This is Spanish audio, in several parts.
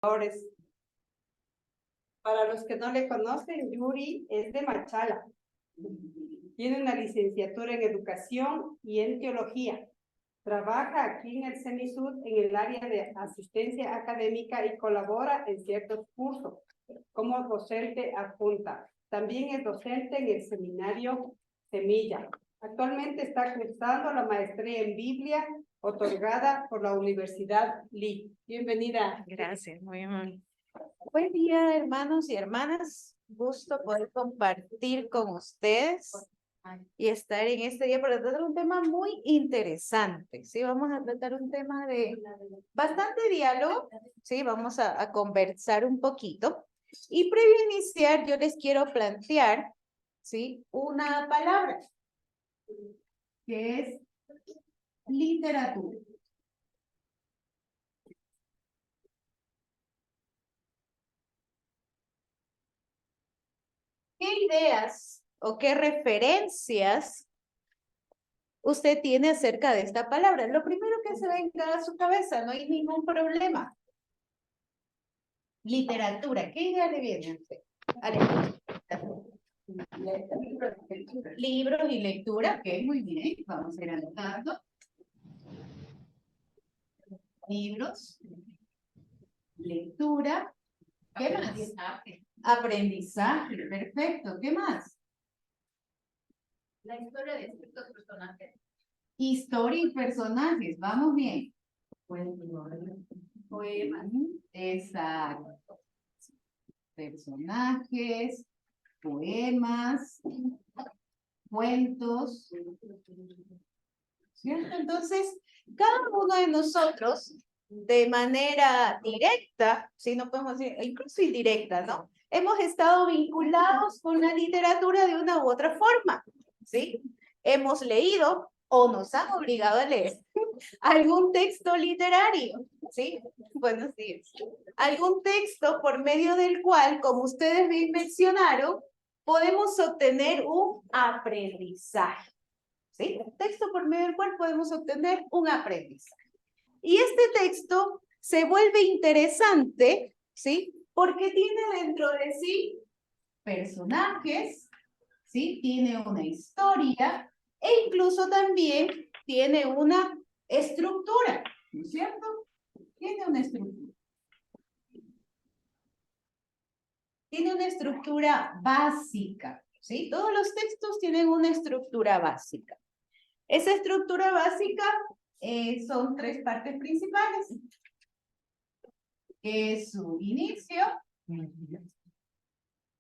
Para los que no le conocen, Yuri es de Machala. Tiene una licenciatura en Educación y en Teología. Trabaja aquí en el CENISUD en el área de asistencia académica y colabora en ciertos cursos como docente adjunta. También es docente en el seminario Semilla. Actualmente está cursando la maestría en Biblia otorgada por la Universidad Lee. Bienvenida. Gracias, muy amable. Buen día, hermanos y hermanas. Gusto poder compartir con ustedes y estar en este día para tratar un tema muy interesante. Sí, vamos a tratar un tema de bastante diálogo. Sí, vamos a conversar un poquito. Y previo a iniciar, yo les quiero plantear, sí, una palabra que es literatura. ¿Qué ideas o qué referencias usted tiene acerca de esta palabra? Lo primero que se venga a su cabeza, no hay ningún problema. Literatura, ¿qué idea le viene a usted? Libros y lectura, ok, muy bien, vamos a ir anotando. Libros, lectura, ¿qué más? Aprendizaje, perfecto, ¿qué más? La historia de ciertos personajes. Historia y personajes, vamos bien. Poemas. Exacto. Personajes, poemas, cuentos. ¿Cierto? Entonces, cada uno de nosotros, de manera directa, si no podemos decir, incluso indirecta, ¿no? Hemos estado vinculados con la literatura de una u otra forma, ¿sí? Hemos leído o nos han obligado a leer algún texto literario, ¿sí? Buenos días. Algún texto por medio del cual, como ustedes bien mencionaron, podemos obtener un aprendizaje, ¿sí? Un texto por medio del cual podemos obtener un aprendizaje. Y este texto se vuelve interesante, ¿sí? Porque tiene dentro de sí personajes, ¿sí? Tiene una historia e incluso también tiene una estructura, ¿no es cierto? Tiene una estructura. Tiene una estructura básica, ¿sí? Todos los textos tienen una estructura básica. Esa estructura básica son tres partes principales, que es su inicio,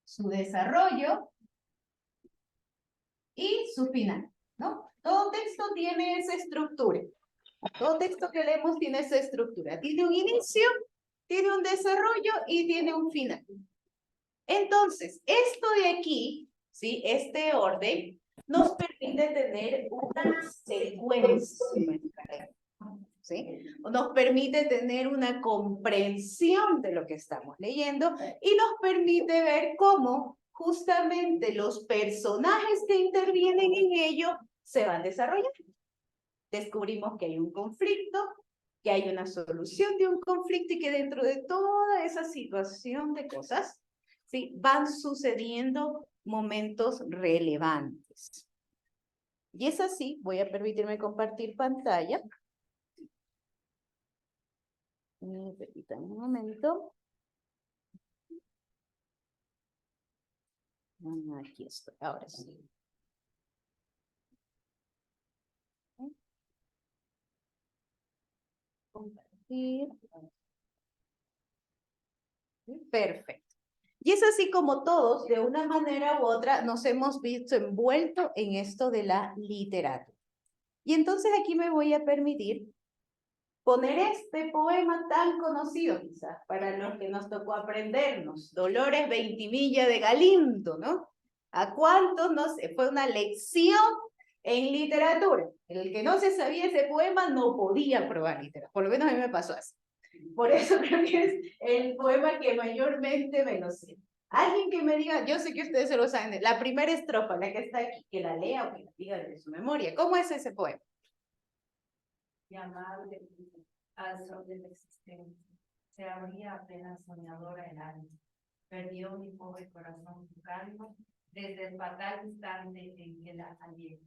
su desarrollo y su final, ¿no? Todo texto tiene esa estructura. Todo texto que leemos tiene esa estructura. Tiene un inicio, tiene un desarrollo y tiene un final. Entonces, esto de aquí, ¿sí? Este orden nos permite tener una secuencia, ¿sí? Nos permite tener una comprensión de lo que estamos leyendo y nos permite ver cómo justamente los personajes que intervienen en ello se van desarrollando. Descubrimos que hay un conflicto, que hay una solución de un conflicto y que dentro de toda esa situación de cosas, ¿sí? Van sucediendo momentos relevantes. Y es así, voy a permitirme compartir pantalla. Permítanme un momento. Aquí estoy, ahora sí. Compartir. Perfecto. Y es así como todos, de una manera u otra, nos hemos visto envueltos en esto de la literatura. Y entonces aquí me voy a permitir poner este poema tan conocido, quizás, para los que nos tocó aprendernos, Dolores Veintimilla de Galindo, ¿no? ¿A cuántos nos fue una lección en literatura? El que no se sabía ese poema no podía probar literatura, por lo menos a mí me pasó así. Por eso creo que es el poema que mayormente me lo sé. Alguien que me diga, yo sé que ustedes se lo saben, la primera estrofa, la que está aquí, que la lea o que la diga de su memoria. ¿Cómo es ese poema? Llamar al sol de la existencia. se abría apenas soñadora el alma. Perdió mi pobre corazón su calma desde el fatal instante en que la hallé.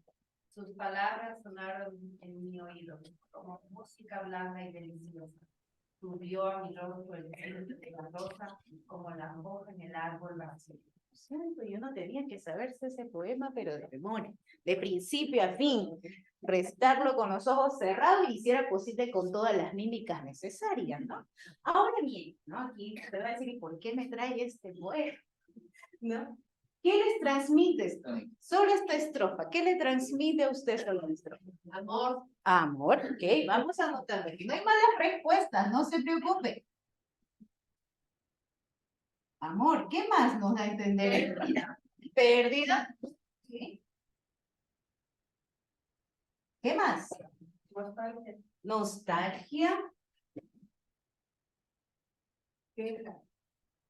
Sus palabras sonaron en mi oído como música blanca y deliciosa. Subió a mi rostro el viento de la rosa como la hoja en el árbol vacío. Cierto, yo no tenía que saberse ese poema, pero de memoria, de principio a fin, restarlo con los ojos cerrados y hiciera posible con todas las mímicas necesarias, ¿no? Ahora bien, ¿no? Aquí te va a decir, ¿y por qué me trae este poema? ¿No? ¿Qué les transmite esto? Sobre esta estrofa, ¿qué le transmite a usted sobre la estrofa? Amor, Amor, ok, vamos anotando aquí. No hay malas respuestas, no se preocupe. Amor, ¿qué más nos da a entender? Pérdida. ¿Sí? ¿Qué más? nostalgia, Nostalgia.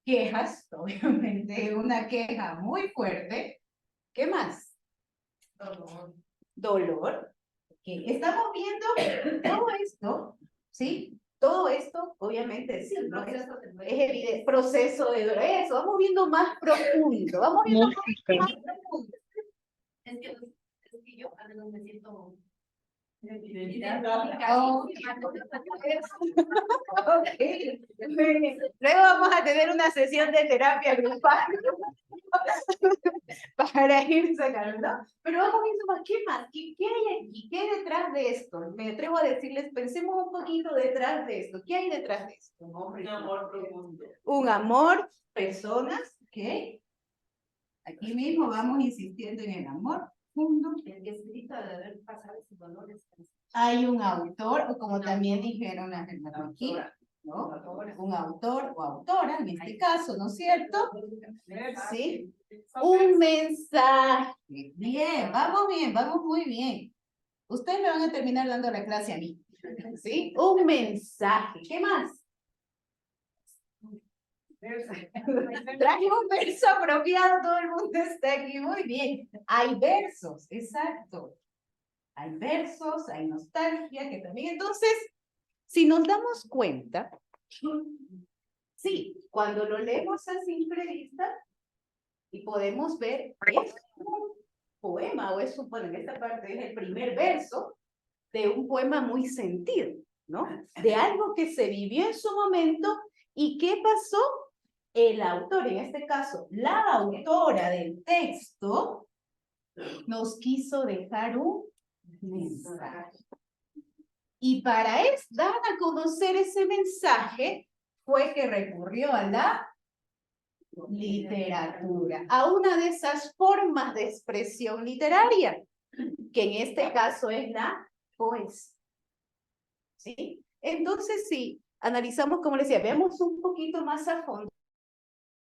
Quejas, obviamente, una queja muy fuerte. ¿Qué más? dolor, Dolor. Okay. Estamos viendo todo esto, ¿sí? Todo esto, obviamente, sí, ¿no? Es evidente, proceso de dolor. Eso, vamos viendo más profundo. Vamos viendo más profundo. es que yo a veces me siento Okay. Luego vamos a tener una sesión de terapia grupal para ir sacando, ¿no? Pero vamos viendo más, ¿qué más? ¿Qué hay aquí? ¿Qué hay detrás de esto? Me atrevo a decirles, pensemos un poquito detrás de esto. ¿Qué hay detrás de esto? un amor profundo. Un amor, personas, ¿ok? Aquí mismo vamos insistiendo en el amor profundo. El que escrita de haber pasado sus dolores. Hay un autor, o como también dijeron las hermanas aquí, ¿no? Un autor o autora, en este caso, ¿no es cierto? Sí. Un mensaje. Bien, vamos muy bien. Ustedes me van a terminar dando la clase a mí. ¿Sí? Un mensaje. ¿Qué más? Traje un verso apropiado, todo el mundo está aquí. Muy bien. Hay versos, exacto. Hay versos, hay nostalgia, que también. Entonces, si nos damos cuenta, sí, cuando lo leemos a simple vista y podemos ver, es un poema, o es un, bueno, en esta parte es el primer verso de un poema muy sentido, ¿no? De algo que se vivió en su momento y qué pasó. El autor, en este caso, la autora del texto, nos quiso dejar un mensaje. Y para dar a conocer ese mensaje, fue que recurrió a la literatura, a una de esas formas de expresión literaria, que en este caso es la poesía. ¿Sí? Entonces, si analizamos, como les decía, veamos un poquito más a fondo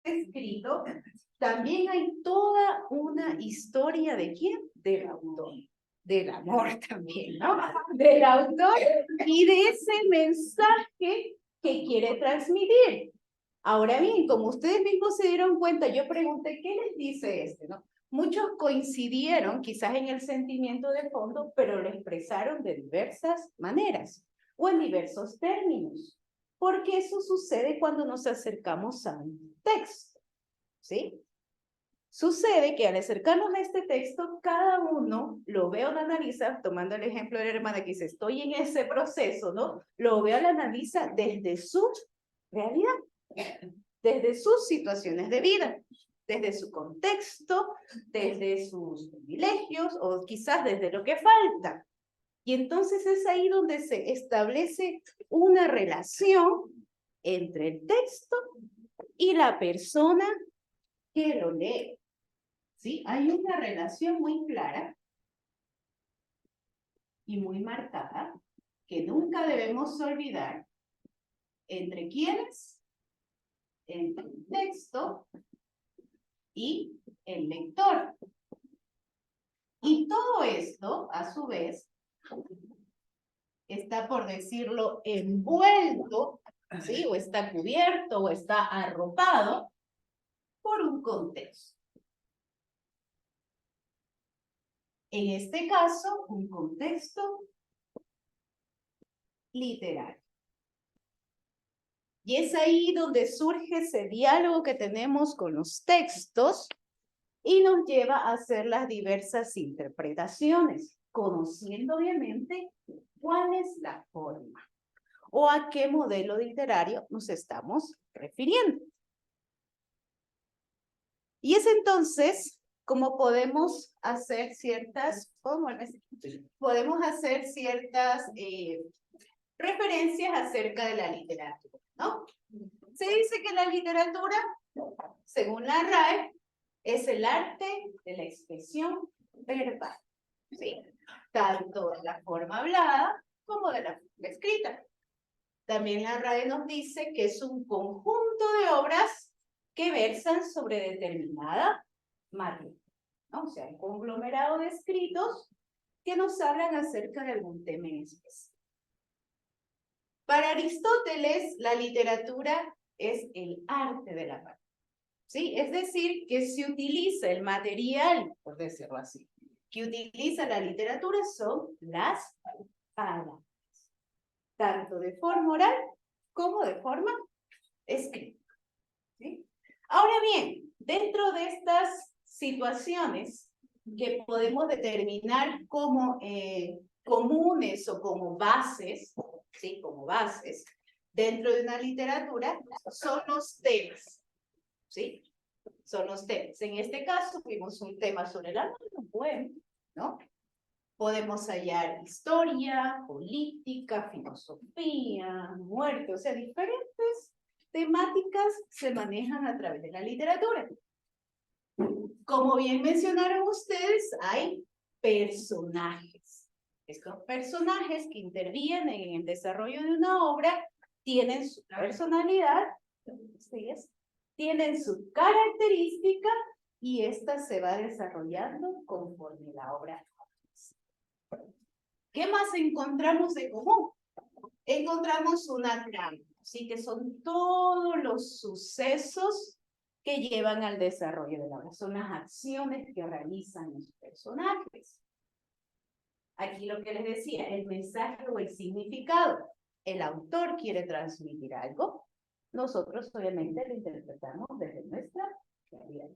escrito, también hay toda una historia de quién, del autor, del amor también, ¿no? Del autor y de ese mensaje que quiere transmitir. Ahora bien, como ustedes mismos se dieron cuenta, yo pregunté, ¿qué les dice este, no? Muchos coincidieron quizás en el sentimiento de fondo, pero lo expresaron de diversas maneras o en diversos términos. Porque eso sucede cuando nos acercamos a un texto, ¿sí? Sucede que al acercarnos a este texto, cada uno lo ve o lo analiza, tomando el ejemplo de la hermana que dice, estoy en ese proceso, ¿no? Lo ve o lo analiza desde su realidad, desde sus situaciones de vida, desde su contexto, desde sus privilegios o quizás desde lo que falta. Y entonces es ahí donde se establece una relación entre el texto y la persona que lo lee. ¿Sí? Hay una relación muy clara y muy marcada que nunca debemos olvidar entre quiénes, entre el texto y el lector. Y todo esto, a su vez, está, por decirlo, envuelto, ¿sí? O está cubierto o está arropado por un contexto. En este caso, un contexto literario. Y es ahí donde surge ese diálogo que tenemos con los textos y nos lleva a hacer las diversas interpretaciones, conociendo obviamente cuál es la forma o a qué modelo literario nos estamos refiriendo. Y es entonces como podemos hacer ciertas, referencias acerca de la literatura, ¿no? Se dice que la literatura, según la RAE, es el arte de la expresión verbal, ¿sí? Tanto de la forma hablada como de la forma escrita. También la RAE nos dice que es un conjunto de obras que versan sobre determinada materia, ¿no? O sea, un conglomerado de escritos que nos hablan acerca de algún tema en específico. Para Aristóteles, la literatura es el arte de la palabra, ¿sí? Es decir, que se utiliza el material, por decirlo así, que utiliza la literatura son las palabras, tanto de forma oral como de forma escrita, ¿sí? Ahora bien, dentro de estas situaciones que podemos determinar como comunes o como bases, ¿sí? Como bases, dentro de una literatura, son los temas, ¿sí? Son los temas. En este caso, vimos un tema sobre el alma de un poema, ¿no? Podemos hallar historia, política, filosofía, muerte, o sea, diferentes temáticas se manejan a través de la literatura. Como bien mencionaron ustedes, hay personajes. Estos personajes que intervienen en el desarrollo de una obra tienen su personalidad, tienen su característica y esta se va desarrollando conforme la obra. ¿Qué más encontramos de común? Encontramos una trama, así que son todos los sucesos que llevan al desarrollo de la obra. Son las acciones que realizan los personajes. Aquí lo que les decía, el mensaje o el significado. El autor quiere transmitir algo. Nosotros obviamente lo interpretamos desde nuestra realidad.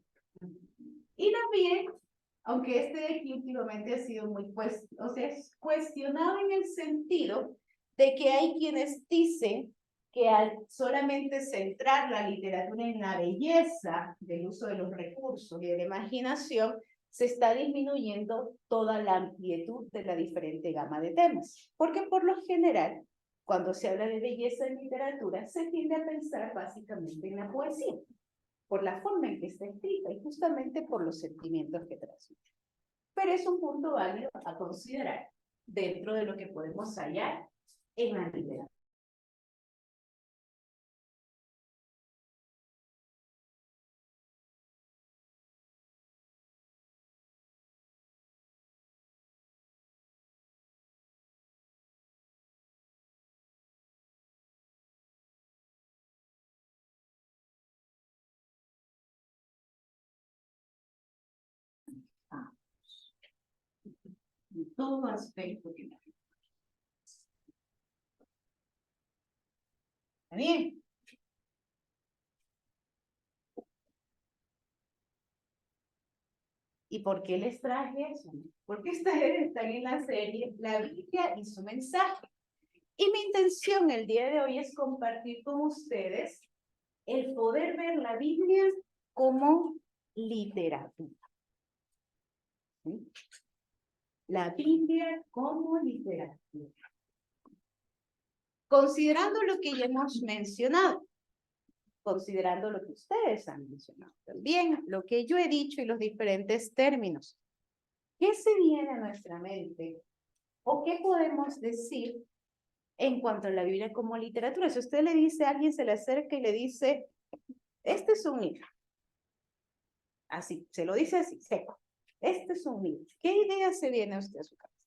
Y también, aunque este de aquí últimamente ha sido muy cuestionado en el sentido de que hay quienes dicen que al solamente centrar la literatura en la belleza del uso de los recursos y de la imaginación, se está disminuyendo toda la amplitud de la diferente gama de temas. Porque por lo general, cuando se habla de belleza en literatura, se tiende a pensar básicamente en la poesía, por la forma en que está escrita y justamente por los sentimientos que transmite. Pero es un punto válido a considerar dentro de lo que podemos hallar en la literatura. En todo aspecto que me... ¿Está bien? ¿Y por qué les traje eso? Porque ustedes están en la serie La Biblia y su mensaje. Y mi intención el día de hoy es compartir con ustedes el poder ver la Biblia como literatura. ¿Sí? La Biblia como literatura. Considerando lo que ya hemos mencionado, considerando lo que ustedes han mencionado también, lo que yo he dicho y los diferentes términos. ¿Qué se viene a nuestra mente? ¿O qué podemos decir en cuanto a la Biblia como literatura? Si usted le dice a alguien, se le acerca y le dice, este es un libro. Así, se lo dice así, seco. Este es un libro. ¿Qué idea se viene a usted a su cabeza?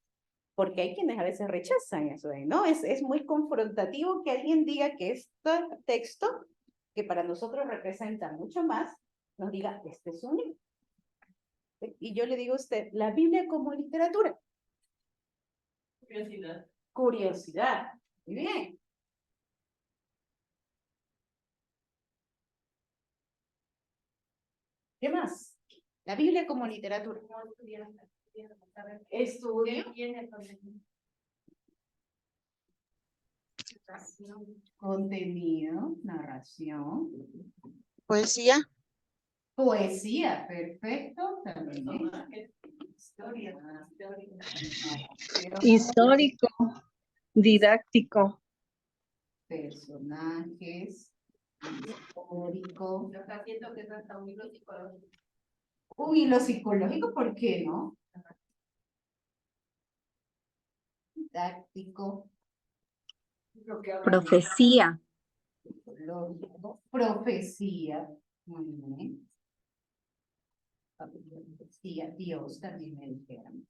Porque hay quienes a veces rechazan eso, ¿no? Es muy confrontativo que alguien diga que este texto, que para nosotros representa mucho más, nos diga, este es un libro. Y yo le digo a usted, la Biblia como literatura. Curiosidad. Curiosidad. Muy bien. ¿Qué más? La Biblia como literatura. Estudio. Contenido, narración. Poesía. Poesía, perfecto. También. Histórico, didáctico, Personajes, histórico. Yo está haciendo que es hasta un hilo psicológico. Uy, lo psicológico, ¿por qué no? Didáctico, profecía, psicológico, profecía. Muy bien. Profecía, Dios también me dijeron.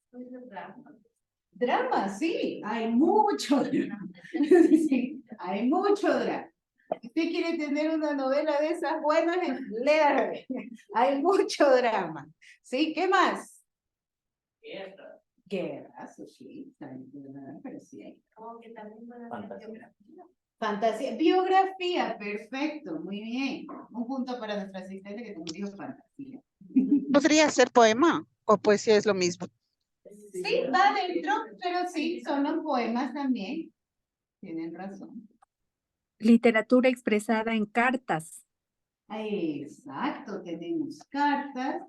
Drama, sí, hay mucho drama. Sí, hay mucho drama. Si usted quiere tener una novela de esas buenas, léala. Hay mucho drama. ¿Sí? ¿Qué más? Guerras, sí. Pero sí hay. Como que también puede ser biografía. Fantasía, biografía, perfecto, muy bien. Un punto para nuestra asistente que nos dijo fantasía. ¿Podría ser poema o poesía es lo mismo? Sí, va adentro, pero sí, son los poemas también. Tienen razón. literatura expresada en cartas, Exacto, tenemos cartas.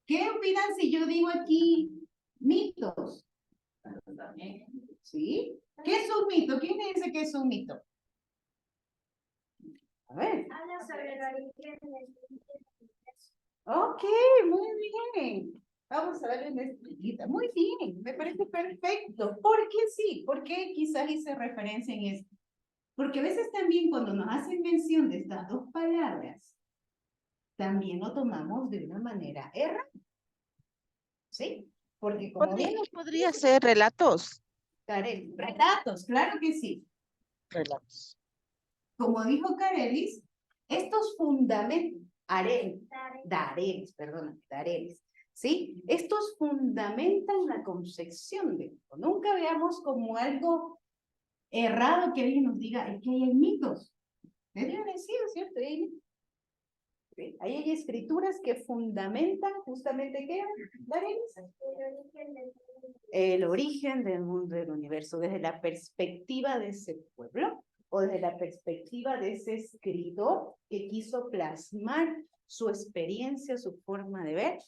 ¿Qué opinan si yo digo aquí mitos? ¿Sí? ¿Qué es un mito? ¿Quién me dice que es un mito? A ver. Habla sobre el origen del Ok, muy bien. Vamos a darle una estrellita. Muy bien, me parece perfecto. ¿Por qué sí? ¿Por qué quizás hice referencia en esto? Porque a veces también cuando nos hacen mención de estas dos palabras, también lo tomamos de una manera errada. ¿Sí? Porque como bien Podría ser relatos. Carelis, relatos, claro que sí. Relatos. Como dijo Carelis, estos fundamentos, Darelis, ¿sí? Estos fundamentan la concepción de esto. Nunca veamos como algo errado que alguien nos diga, es que hay mitos. Es bien vencido, ¿cierto? Hay escrituras que fundamentan justamente ¿qué? Darelis. El origen del mundo del universo desde la perspectiva de ese pueblo o desde la perspectiva de ese escritor que quiso plasmar su experiencia, su forma de ver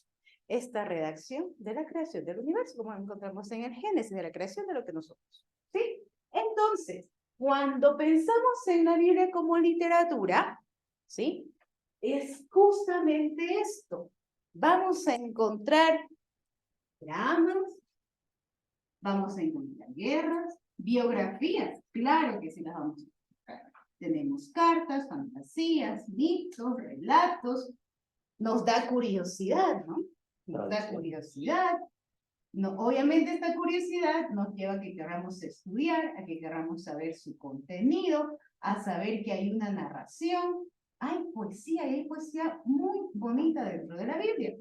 esta redacción de la creación del universo, como encontramos en el Génesis, de la creación de lo que nosotros. ¿Sí? Entonces, cuando pensamos en la Biblia como literatura, ¿sí? Es justamente esto. Vamos a encontrar dramas, vamos a encontrar guerras, biografías, claro que sí las vamos a encontrar. Tenemos cartas, fantasías, mitos, relatos. Nos da curiosidad, ¿no? Nos da curiosidad. No, obviamente esta curiosidad nos lleva a que queramos estudiar, a que queramos saber su contenido, a saber que hay una narración. Hay poesía muy bonita dentro de la Biblia.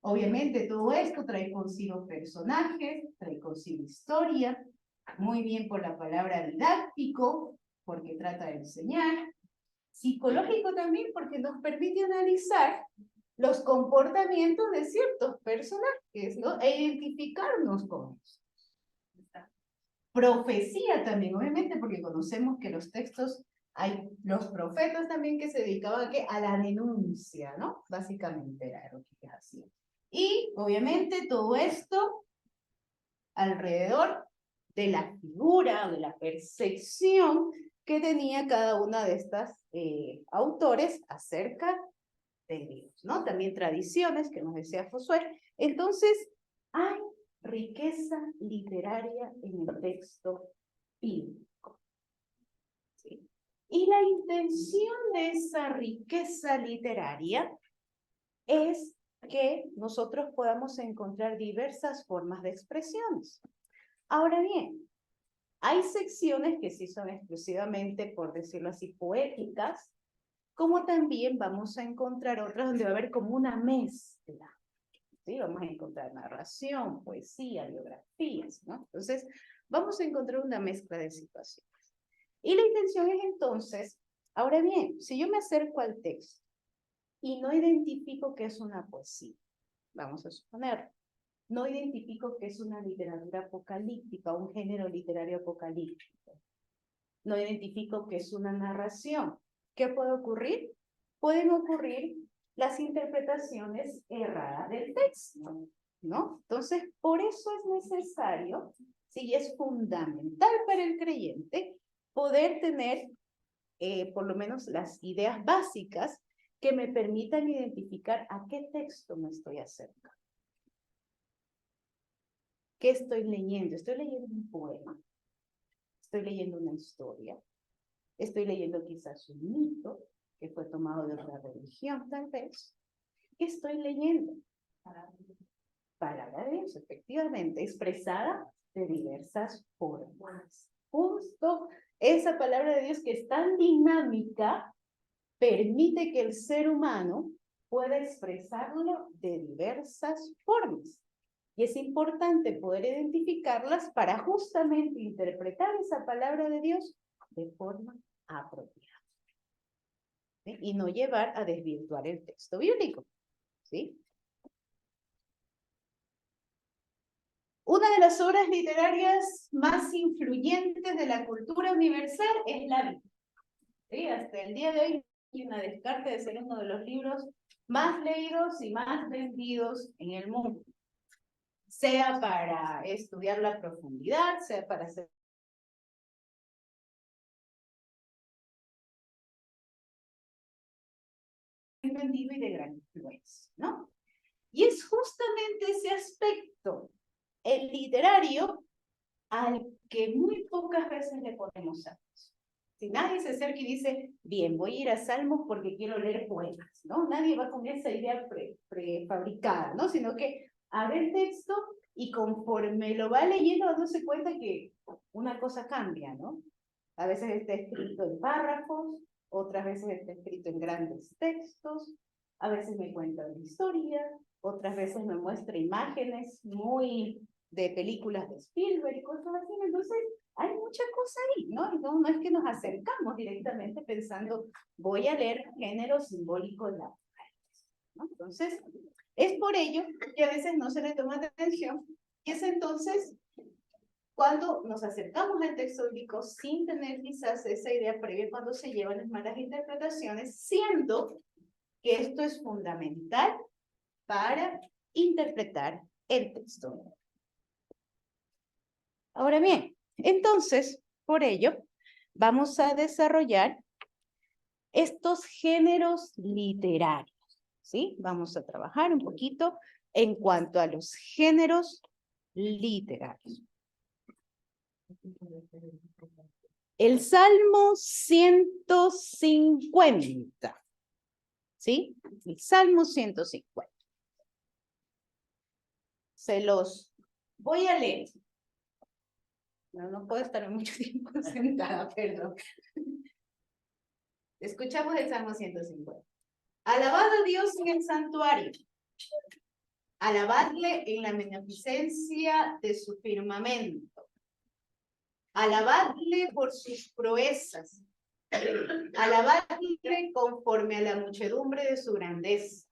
Obviamente todo esto trae consigo personajes, trae consigo historia, muy bien por la palabra didáctico, porque trata de enseñar, psicológico también porque nos permite analizar los comportamientos de ciertos personajes, ¿no? E identificarnos con ellos. Profecía también, obviamente, porque conocemos que los textos, hay los profetas también que se dedicaban a la denuncia, ¿no? Básicamente era lo que hacían. Y obviamente todo esto alrededor de la figura, de la percepción que tenía cada una de estas autores acerca de Dios, ¿no? También tradiciones que nos decía Josué. Entonces, hay riqueza literaria en el texto bíblico. ¿Sí? Y la intención de esa riqueza literaria es que nosotros podamos encontrar diversas formas de expresiones. Ahora bien, hay secciones que sí son exclusivamente, por decirlo así, poéticas, como también vamos a encontrar otras donde va a haber como una mezcla. ¿Sí? Vamos a encontrar narración, poesía, biografías, ¿no? Entonces, vamos a encontrar una mezcla de situaciones. Y la intención es entonces, ahora bien, si yo me acerco al texto y no identifico qué es una poesía. Vamos a suponer. No identifico qué es una literatura apocalíptica, un género literario apocalíptico. No identifico qué es una narración. ¿Qué puede ocurrir? Pueden ocurrir las interpretaciones erradas del texto, ¿no? Entonces, por eso es necesario, sí, es fundamental para el creyente poder tener por lo menos las ideas básicas que me permitan identificar a qué texto me estoy acercando. ¿Qué estoy leyendo? Estoy leyendo un poema, estoy leyendo una historia, estoy leyendo quizás un mito que fue tomado de otra religión, tal vez. ¿Qué estoy leyendo? Palabra de Dios, efectivamente, expresada de diversas formas. Justo esa palabra de Dios que es tan dinámica, permite que el ser humano pueda expresarlo de diversas formas. Y es importante poder identificarlas para justamente interpretar esa palabra de Dios de forma apropiada. ¿Sí? Y no llevar a desvirtuar el texto bíblico. ¿Sí? Una de las obras literarias más influyentes de la cultura universal es la Biblia. ¿Sí? Hasta el día de hoy hay una descarte de ser uno de los libros más leídos y más vendidos en el mundo. Sea para estudiar la profundidad, sea para hacer vendido y de gran influencia, ¿no? Y es justamente ese aspecto, el literario, al que muy pocas veces le ponemos atención. Si nadie se acerca y dice, bien, voy a ir a Salmos porque quiero leer poemas, ¿no? Nadie va con esa idea prefabricada, ¿no? Sino que abre el texto y conforme lo va leyendo, dándose cuenta que una cosa cambia, ¿no? A veces está escrito en párrafos, otras veces está escrito en grandes textos, a veces me cuenta una historia, otras veces me muestra imágenes muy de películas de Spielberg y cosas así. Entonces, hay mucha cosa ahí, ¿no? Y no es que nos acercamos directamente pensando, voy a leer género simbólico de la mujer, ¿no? Entonces, es por ello que a veces no se le toma atención, y es entonces cuando nos acercamos al texto bíblico sin tener quizás esa idea previa, cuando se llevan las malas interpretaciones, siendo que esto es fundamental para interpretar el texto. Ahora bien, entonces, por ello, vamos a desarrollar estos géneros literarios, ¿sí? Vamos a trabajar un poquito en cuanto a los géneros literarios. El Salmo 150, ¿sí? El Salmo 150. Se los voy a leer. No puedo estar mucho tiempo sentada, perdón. Escuchamos el Salmo 150. Alabad a Dios en el santuario. Alabadle en la magnificencia de su firmamento. Alabadle por sus proezas. Alabadle conforme a la muchedumbre de su grandeza.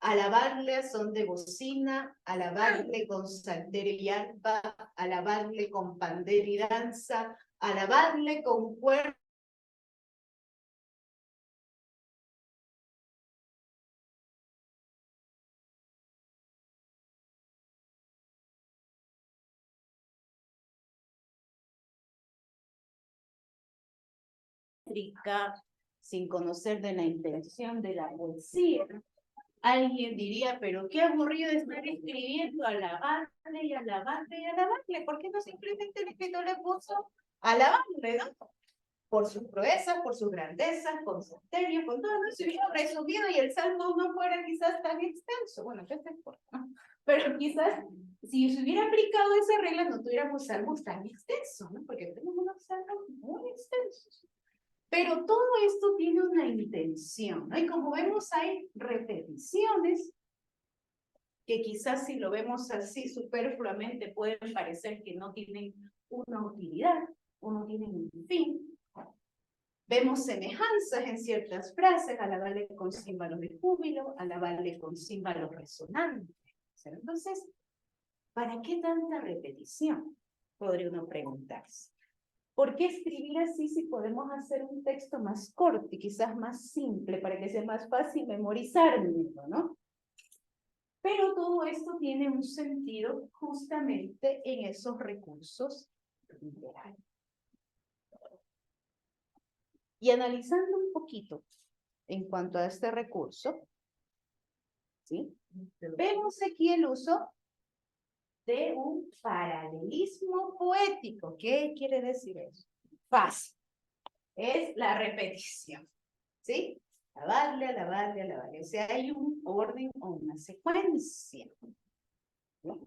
Alabadle a son de bocina, alabadle con salterio y arpa, alabadle con pandero y danza, alabadle con cuerda sin conocer de la intención de la poesía. Alguien diría, pero qué aburrido estar escribiendo alabarle y alabarle y alabarle. ¿Por qué no simplemente el escritor le puso alabarle, no? Por sus proezas, por sus grandezas, por su misterio, con todo, no se hubiera resumido y el salmo no fuera quizás tan extenso. Bueno, ya está por, ¿no? Pero quizás si se hubiera aplicado esa regla no tuviéramos salmos tan extensos, ¿no? Porque tenemos unos salmos muy extensos. Pero todo esto tiene una intención, ¿no? Y como vemos, hay repeticiones que quizás si lo vemos así superfluamente pueden parecer que no tienen una utilidad o no tienen un fin. Vemos semejanzas en ciertas frases, alabarle con címbalos de júbilo, alabarle con címbalos resonantes. Entonces, ¿para qué tanta repetición? Podría uno preguntarse. ¿Por qué escribir así si podemos hacer un texto más corto y quizás más simple para que sea más fácil memorizarlo, ¿no? Pero todo esto tiene un sentido justamente en esos recursos literarios. Y analizando un poquito en cuanto a este recurso, ¿sí? Vemos aquí el uso de un paralelismo poético. ¿Qué quiere decir eso? Fácil. Es la repetición, ¿sí? Alabarle, alabarle, alabarle. O sea, hay un orden o una secuencia, ¿no?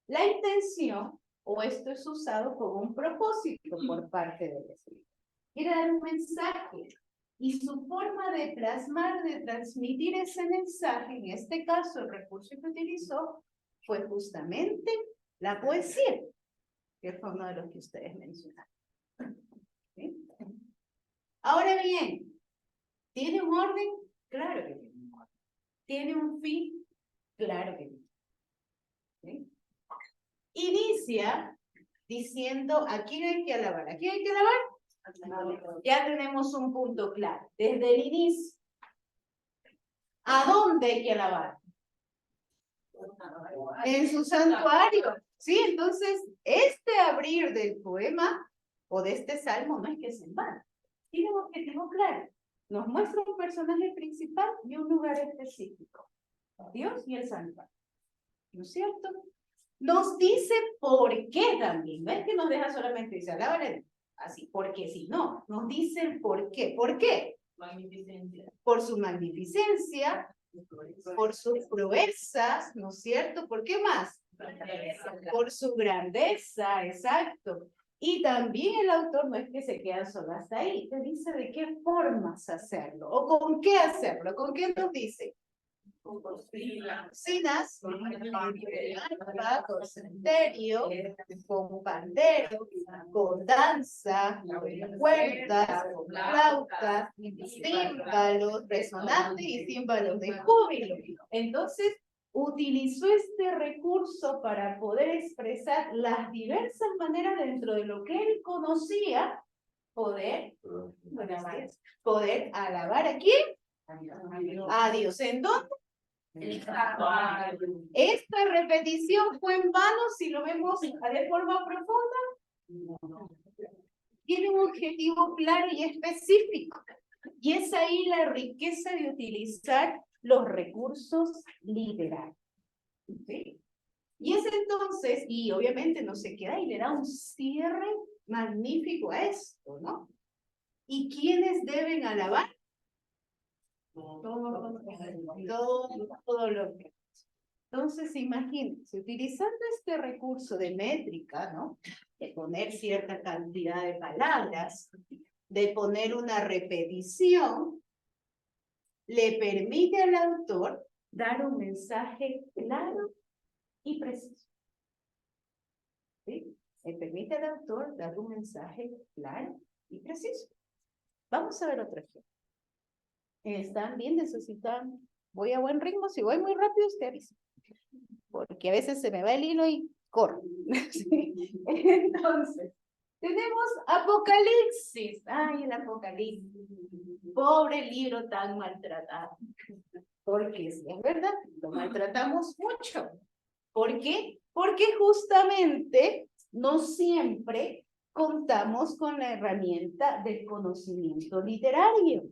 La intención, o esto es usado con un propósito por parte del escritor. Quiere dar un mensaje. Y su forma de plasmar, de transmitir ese mensaje, en este caso el recurso que utilizó, fue justamente la poesía, que fue uno de los que ustedes mencionaron. ¿Sí? Ahora bien, ¿tiene un orden? Claro que tiene un orden. ¿Tiene un fin? Claro que tiene. ¿Sí? Inicia diciendo, ¿a quién hay que alabar? ¿A quién hay que alabar? Ya tenemos un punto claro, desde el inicio. ¿A dónde hay que alabar? En su santuario. Sí, entonces, este abrir del poema o de este salmo no es que se en vano. Tiene un objetivo claro. Nos muestra un personaje principal y un lugar específico. Dios y el santuario. ¿No es cierto? Nos dice por qué también. No es que nos deja solamente dice, alábale así, porque si no, nos dice el por qué. ¿Por qué? Magnificencia. Por su magnificencia, por sus proezas, ¿no es cierto? ¿Por qué más? Por su grandeza, exacto. Y también el autor no es que se queda solo hasta ahí, te dice de qué formas hacerlo, o con qué hacerlo, con qué nos dice. Con cocinas, con arpa, con cementerio, con pandero, con danza, con cuerdas, con flautas, címbalos resonantes y címbalos de júbilo. Entonces, utilizó este recurso para poder expresar las diversas maneras dentro de lo que él conocía, poder alabar a quién? A Dios. ¿En dónde? ¿Esta repetición fue en vano si lo vemos de forma profunda? Tiene un objetivo claro y específico. Y es ahí la riqueza de utilizar los recursos literarios. ¿Sí? Y es entonces, y obviamente no se queda y le da un cierre magnífico a esto, ¿no? ¿Y quiénes deben alabar? Todo lo que. Entonces, imagínense, utilizando este recurso de métrica, ¿no? De poner cierta cantidad de palabras, de poner una repetición, le permite al autor dar un mensaje claro y preciso. ¿Sí? Le permite al autor dar un mensaje claro y preciso. Vamos a ver otro ejemplo. ¿Están bien? ¿Necesitan? ¿Voy a buen ritmo? Si voy muy rápido, usted avisa. Porque a veces se me va el hilo y corro. ¿Sí? Entonces, tenemos Apocalipsis. Ay, el Apocalipsis. Pobre libro tan maltratado. Porque sí, es verdad, lo maltratamos mucho. ¿Por qué? Porque justamente no siempre contamos con la herramienta del conocimiento literario,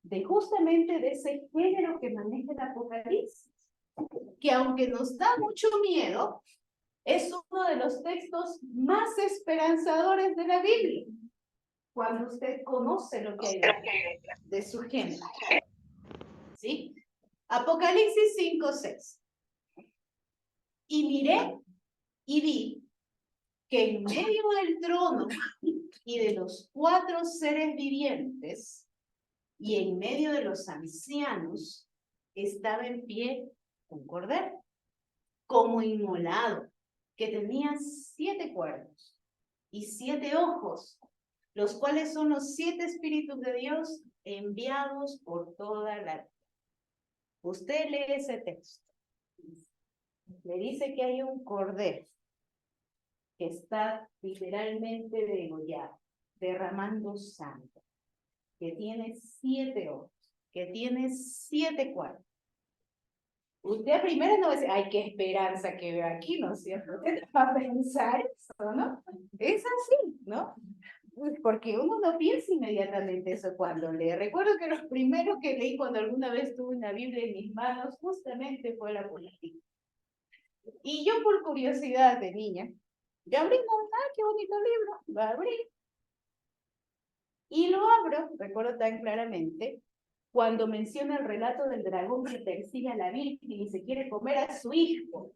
de justamente de ese género que maneja el Apocalipsis, que aunque nos da mucho miedo, es uno de los textos más esperanzadores de la Biblia, cuando usted conoce lo que hay de su género. ¿Sí? Apocalipsis 5:6. Y miré y vi que en medio del trono y de los 4 seres vivientes y en medio de los ancianos estaba en pie un cordero, como inmolado, que tenía 7 cuernos y 7 ojos, los cuales son los 7 espíritus de Dios enviados por toda la tierra. Usted lee ese texto. Le dice que hay un cordero que está literalmente degollado, derramando sangre, que tiene 7 ojos, que tiene 7 cuernos. Usted primero no va a decir, ay, qué esperanza que veo aquí, ¿no es cierto? Usted va a pensar eso, ¿no? Es así, ¿no? Porque uno no piensa inmediatamente eso cuando lee. Recuerdo que los primeros que leí cuando alguna vez tuve una Biblia en mis manos justamente fue la política. Y yo por curiosidad de niña, yo abrí, qué bonito libro, lo abrí. Y lo abro, recuerdo tan claramente, cuando menciona el relato del dragón que persigue a la Virgen y se quiere comer a su hijo.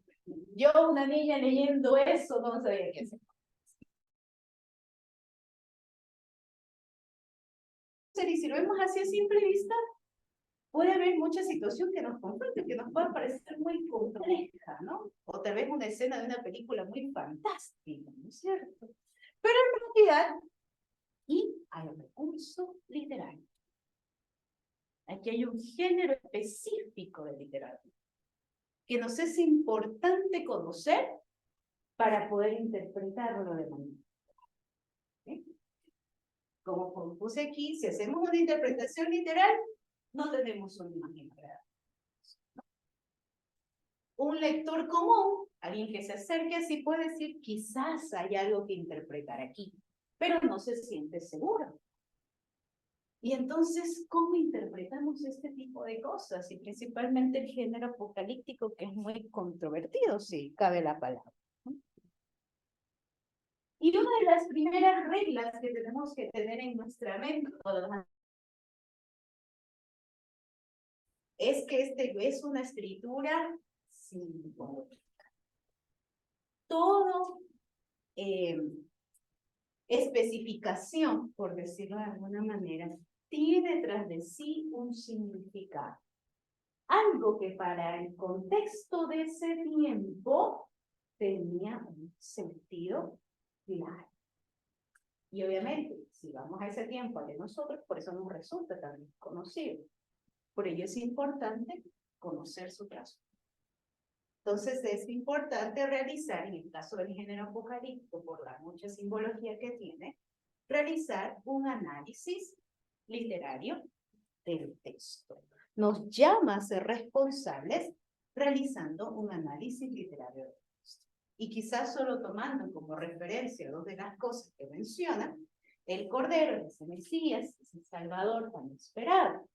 Yo, una niña leyendo eso, no sabía qué hacer. Y si lo vemos así a simple vista, puede haber mucha situación que nos confronte, que nos pueda parecer muy compleja, ¿no? O tal vez una escena de una película muy fantástica, ¿no es cierto? Pero en realidad, y hay un recurso literario. Aquí hay un género específico de literatura que nos es importante conocer para poder interpretarlo de manera. ¿Sí? Como puse aquí, si hacemos una interpretación literal, no tenemos una imagen real. Un lector común, alguien que se acerque así puede decir, quizás hay algo que interpretar aquí, pero no se siente seguro. Y entonces, ¿cómo interpretamos este tipo de cosas? Y principalmente el género apocalíptico, que es muy controvertido, si cabe la palabra. Y una de las primeras reglas que tenemos que tener en nuestra mente es que este es una escritura simbólica. Todo especificación, por decirlo de alguna manera, tiene detrás de sí un significado. Algo que para el contexto de ese tiempo tenía un sentido claro. Y obviamente, si vamos a ese tiempo de nosotros, por eso nos resulta tan desconocido. Por ello es importante conocer su caso. Entonces es importante realizar, en el caso del género apocalíptico, por la mucha simbología que tiene, realizar un análisis literario del texto. Nos llama a ser responsables realizando un análisis literario del texto. Y quizás solo tomando como referencia dos de las cosas que menciona, el Cordero, ese Mesías, ese Salvador tan esperado.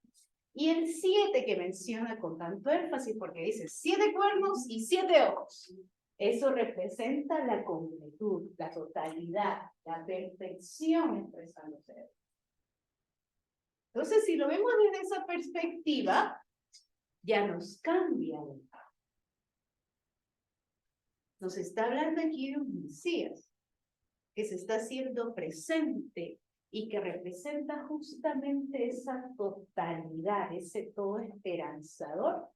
Y el 7 que menciona con tanto énfasis, porque dice 7 cuernos y 7 ojos. Eso representa la completud, la totalidad, la perfección expresándose. Entonces, si lo vemos desde esa perspectiva, ya nos cambia. Nos está hablando aquí de un Mesías que se está haciendo presente y que representa justamente esa totalidad, ese todo esperanzador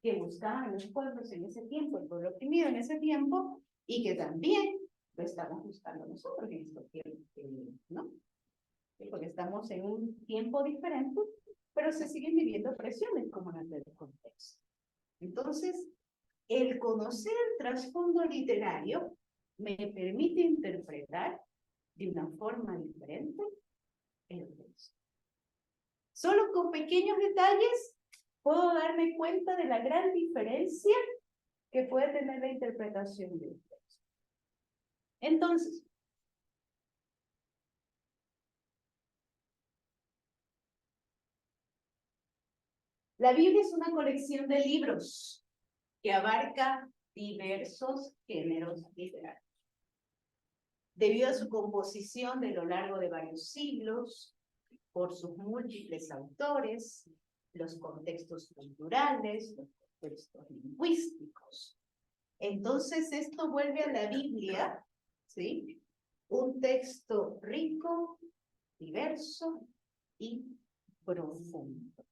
que buscaban los pueblos en ese tiempo, el pueblo oprimido en ese tiempo, y que también lo estamos buscando nosotros en estos tiempos, ¿no? Porque estamos en un tiempo diferente, pero se siguen viviendo presiones como las del contexto. Entonces, el conocer el trasfondo literario me permite interpretar de una forma diferente el texto. Solo con pequeños detalles puedo darme cuenta de la gran diferencia que puede tener la interpretación del texto. Entonces, la Biblia es una colección de libros que abarca diversos géneros literarios. Debido a su composición de lo largo de varios siglos, por sus múltiples autores, los contextos culturales, los contextos lingüísticos. Entonces, esto vuelve a la Biblia, ¿sí? Un texto rico, diverso y profundo,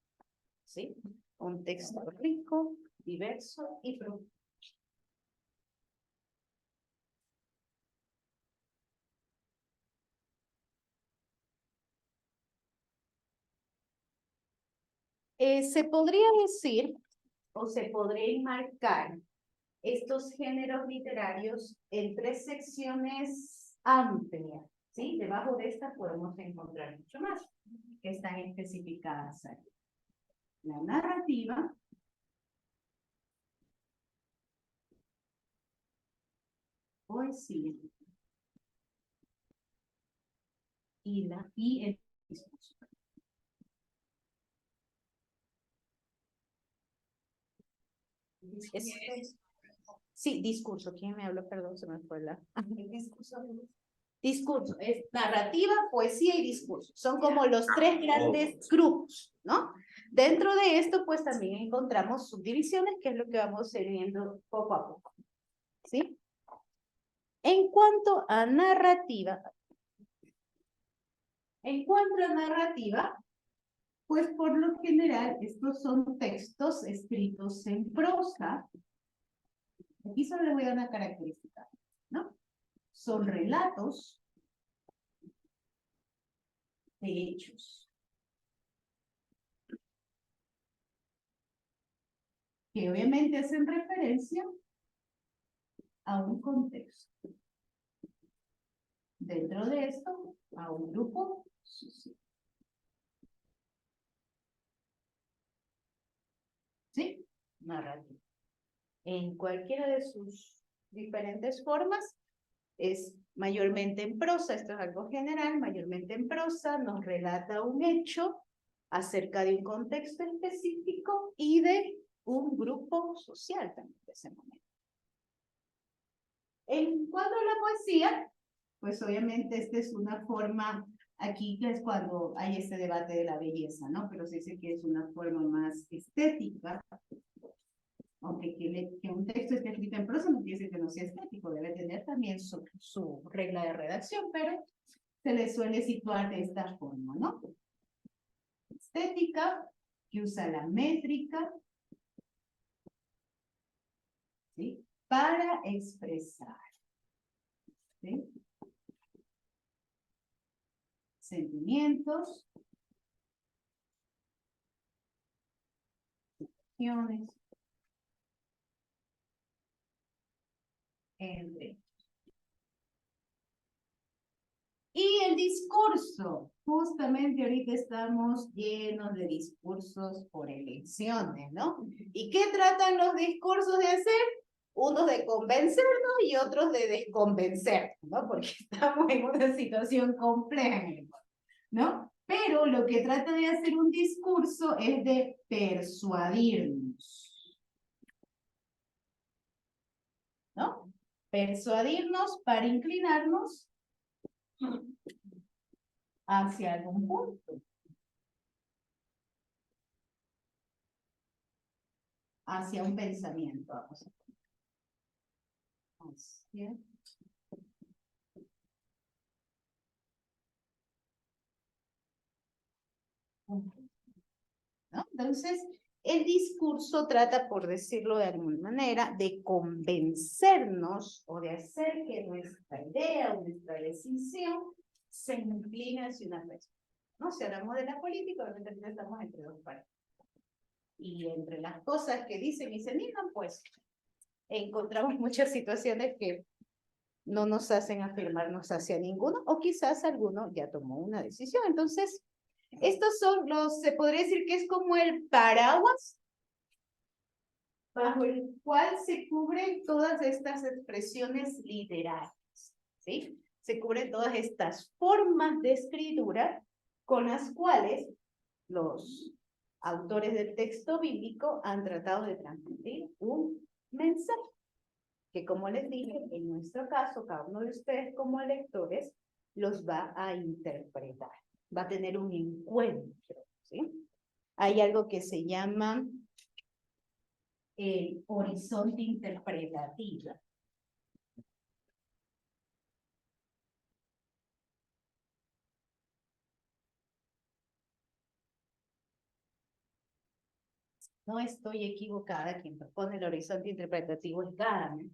¿sí? Un texto rico, diverso y profundo. Se podría decir o se podría enmarcar estos géneros literarios en tres secciones amplias, ¿sí? Debajo de esta podemos encontrar mucho más que están especificadas aquí. La narrativa, poesía y el discurso. Sí, discurso. ¿Quién me habló? Perdón, se me fue la... Discurso. Discurso. Es narrativa, poesía y discurso. Son como los tres grandes grupos, ¿no? Dentro de esto, pues también encontramos subdivisiones, que es lo que vamos a ir viendo poco a poco. ¿Sí? En cuanto a narrativa, pues por lo general estos son textos escritos en prosa. Aquí solo les voy a dar una característica, ¿no? Son relatos de hechos que obviamente hacen referencia a un contexto. Dentro de esto, a un grupo social. ¿Sí? Narrativa. En cualquiera de sus diferentes formas, es mayormente en prosa, esto es algo general, mayormente en prosa, nos relata un hecho acerca de un contexto específico y de un grupo social también de ese momento. En cuanto a la poesía, pues obviamente esta es una forma, aquí que es cuando hay este debate de la belleza, ¿no? Pero se dice que es una forma más estética, aunque que un texto esté escrito en prosa no quiere decir que no sea estético, debe tener también su regla de redacción, pero se le suele situar de esta forma, ¿no? Estética, que usa la métrica, ¿sí? Para expresar, ¿sí? Sentimientos, emociones, entre. Y el discurso, justamente ahorita estamos llenos de discursos por elecciones, ¿no? ¿Y qué tratan los discursos de hacer? Unos de convencernos y otros de desconvencernos, ¿no? Porque estamos en una situación compleja, ¿no? Pero lo que trata de hacer un discurso es de persuadirnos, ¿no? Persuadirnos para inclinarnos hacia algún punto. Hacia un pensamiento. Vamos a ver. ¿No? Entonces, el discurso trata, por decirlo de alguna manera, de convencernos o de hacer que nuestra idea o nuestra decisión se incline hacia una persona. ¿No? Si hablamos de la política, obviamente estamos entre dos partes. Y entre las cosas que dicen y se niegan, pues encontramos muchas situaciones que no nos hacen afirmarnos hacia ninguno, o quizás alguno ya tomó una decisión. Entonces, estos son se podría decir que es como el paraguas bajo el cual se cubren todas estas expresiones literarias, ¿sí? Se cubren todas estas formas de escritura con las cuales los autores del texto bíblico han tratado de transmitir un mensaje, que como les dije, en nuestro caso, cada uno de ustedes como lectores los va a interpretar, va a tener un encuentro, ¿sí? Hay algo que se llama el horizonte interpretativo. No estoy equivocada, quien propone el horizonte interpretativo es Gadamer.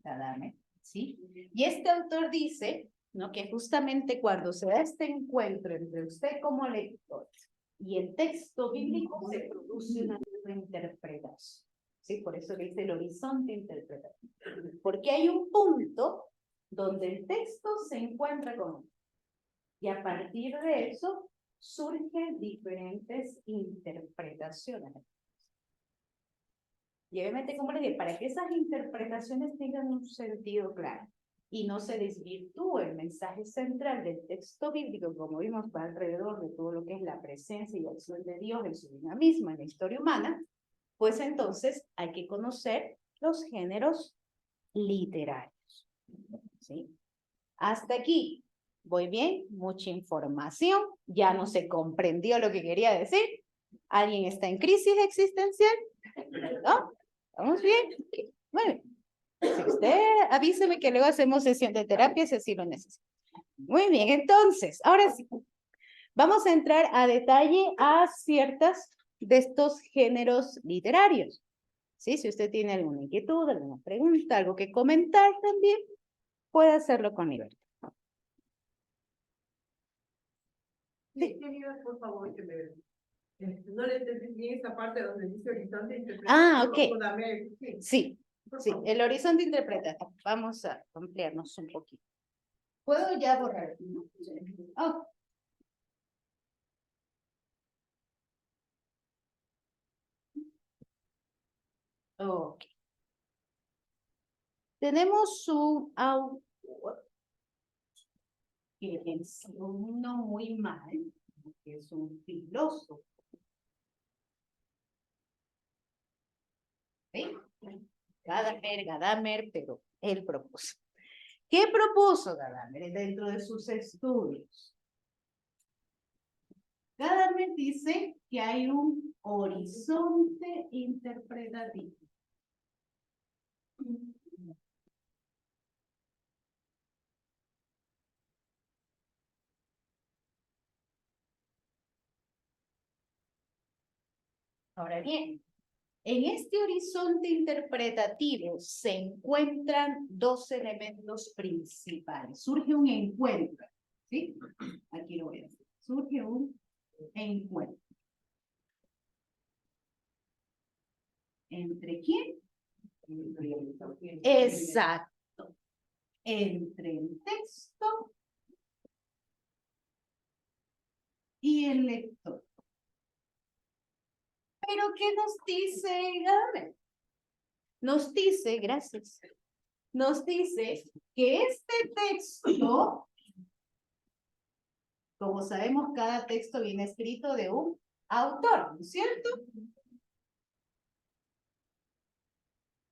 Gadamer, ¿sí? Y este autor dice ¿no? Que justamente cuando se da este encuentro entre usted como lector y el texto bíblico, se produce una nueva interpretación. ¿Sí? Por eso le dice el horizonte interpretativo. Porque hay un punto donde el texto se encuentra con él. Y a partir de eso surgen diferentes interpretaciones. Y obviamente, como les dije, para que esas interpretaciones tengan un sentido claro y no se desvirtúe el mensaje central del texto bíblico, como vimos, va alrededor de todo lo que es la presencia y acción de Dios en su dinamismo en la historia humana, pues entonces hay que conocer los géneros literarios. ¿Sí? Hasta aquí, ¿voy bien? Mucha información, ya no se comprendió lo que quería decir. ¿Alguien está en crisis existencial? ¿No? ¿Vamos bien? Muy bien. Si usted avíseme que luego hacemos sesión de terapia si así lo necesita. Muy bien, entonces, ahora sí. Vamos a entrar a detalle a ciertas de estos géneros literarios. ¿Sí? Si usted tiene alguna inquietud, alguna pregunta, algo que comentar también, puede hacerlo con libertad. Sí, querida, por favor, que me... No le entendí bien esa parte donde dice horizonte interpretativo. Ah, ok. Sí. Sí, sí, el horizonte interpretativo. Vamos a ampliarnos un poquito. ¿Puedo ya borrar? Oh. Ok. Tenemos un autor que es uno muy mal, que es un filósofo. ¿Sí? Gadamer, pero él propuso. ¿Qué propuso Gadamer dentro de sus estudios? Gadamer dice que hay un horizonte interpretativo. Ahora bien, en este horizonte interpretativo se encuentran dos elementos principales. Surge un encuentro, ¿sí? Aquí lo voy a decir. Surge un encuentro. ¿Entre quién? Exacto. Entre el texto y el lector. ¿Pero qué nos dice Gadamer? Nos dice, gracias, nos dice que este texto, como sabemos, cada texto viene escrito de un autor, ¿no es cierto?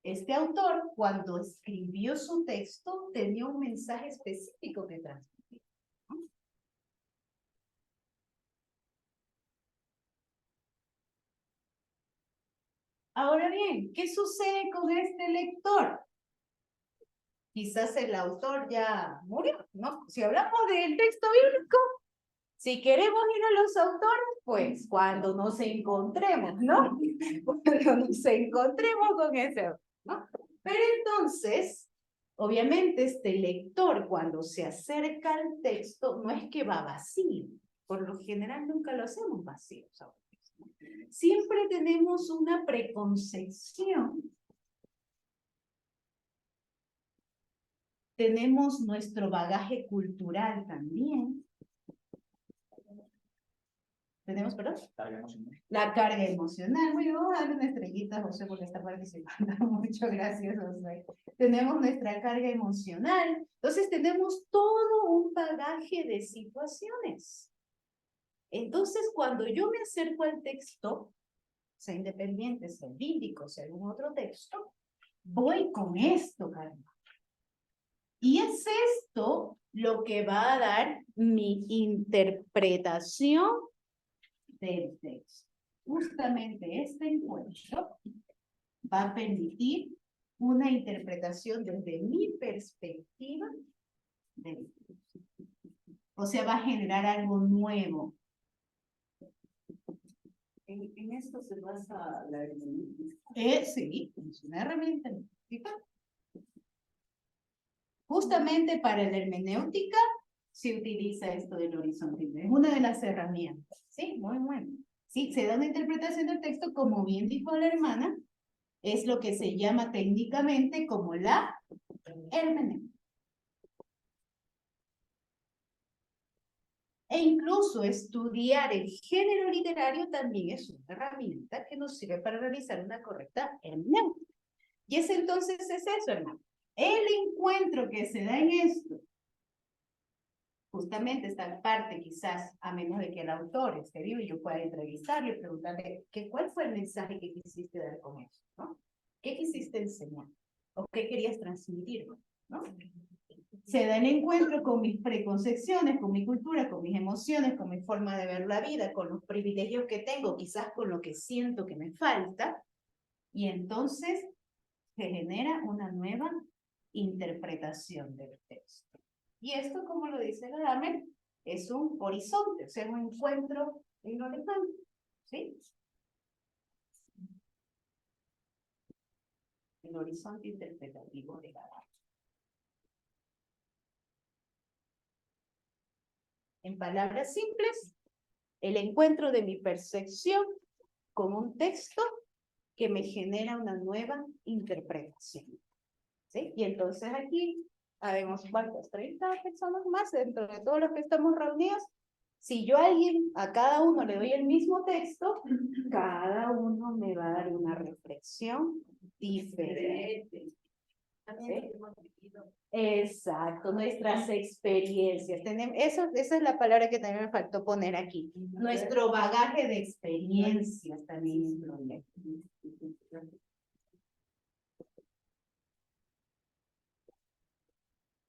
Este autor, cuando escribió su texto, tenía un mensaje específico que transmitir. Ahora bien, ¿qué sucede con este lector? Quizás el autor ya murió, ¿no? Si hablamos del texto bíblico, si queremos ir a los autores, pues cuando nos encontremos, ¿no? Cuando nos encontremos con ese, ¿no? Pero entonces, obviamente este lector cuando se acerca al texto no es que va vacío, por lo general nunca lo hacemos vacío. Siempre tenemos una preconcepción. Tenemos nuestro bagaje cultural también. ¿Tenemos, perdón? Carga emocional. La carga emocional. Muy bien, vamos a darle una estrellita a José porque está participando. Muchas gracias, José. Tenemos nuestra carga emocional. Entonces tenemos todo un bagaje de situaciones. Entonces, cuando yo me acerco al texto, sea independiente, sea bíblico, sea algún otro texto, voy con esto, Carmen. Y es esto lo que va a dar mi interpretación del texto. Justamente este encuentro va a permitir una interpretación desde mi perspectiva del texto. O sea, va a generar algo nuevo. En esto se basa la hermenéutica. Sí, es una herramienta hermenéutica. Justamente para la hermenéutica se utiliza esto del horizonte. Es una de las herramientas. Sí, muy bueno. Sí, se da una interpretación del texto, como bien dijo la hermana, es lo que se llama técnicamente como la hermenéutica. E incluso estudiar el género literario también es una herramienta que nos sirve para realizar una correcta hermenéutica. Y es entonces es eso, hermano. El encuentro que se da en esto, justamente esta parte quizás, a menos de que el autor esté vivo y yo pueda entrevistarle y preguntarle cuál fue el mensaje que quisiste dar con eso, ¿no? ¿Qué quisiste enseñar? ¿O qué querías transmitir, ¿no? Se da el encuentro con mis preconcepciones, con mi cultura, con mis emociones, con mi forma de ver la vida, con los privilegios que tengo, quizás con lo que siento que me falta, y entonces se genera una nueva interpretación del texto. Y esto, como lo dice la Dahmer, es un horizonte, o sea, un encuentro en lo lejano, ¿sí? El horizonte interpretativo de la Dahmer. En palabras simples, el encuentro de mi percepción con un texto que me genera una nueva interpretación. ¿Sí? Y entonces aquí habemos cuántas, 30 personas más dentro de todos los que estamos reunidos. Si yo a cada uno le doy el mismo texto, cada uno me va a dar una reflexión diferente. ¿Sí? Exacto, nuestras experiencias. Esa es la palabra que también me faltó poner aquí. Nuestro bagaje de experiencias también influye.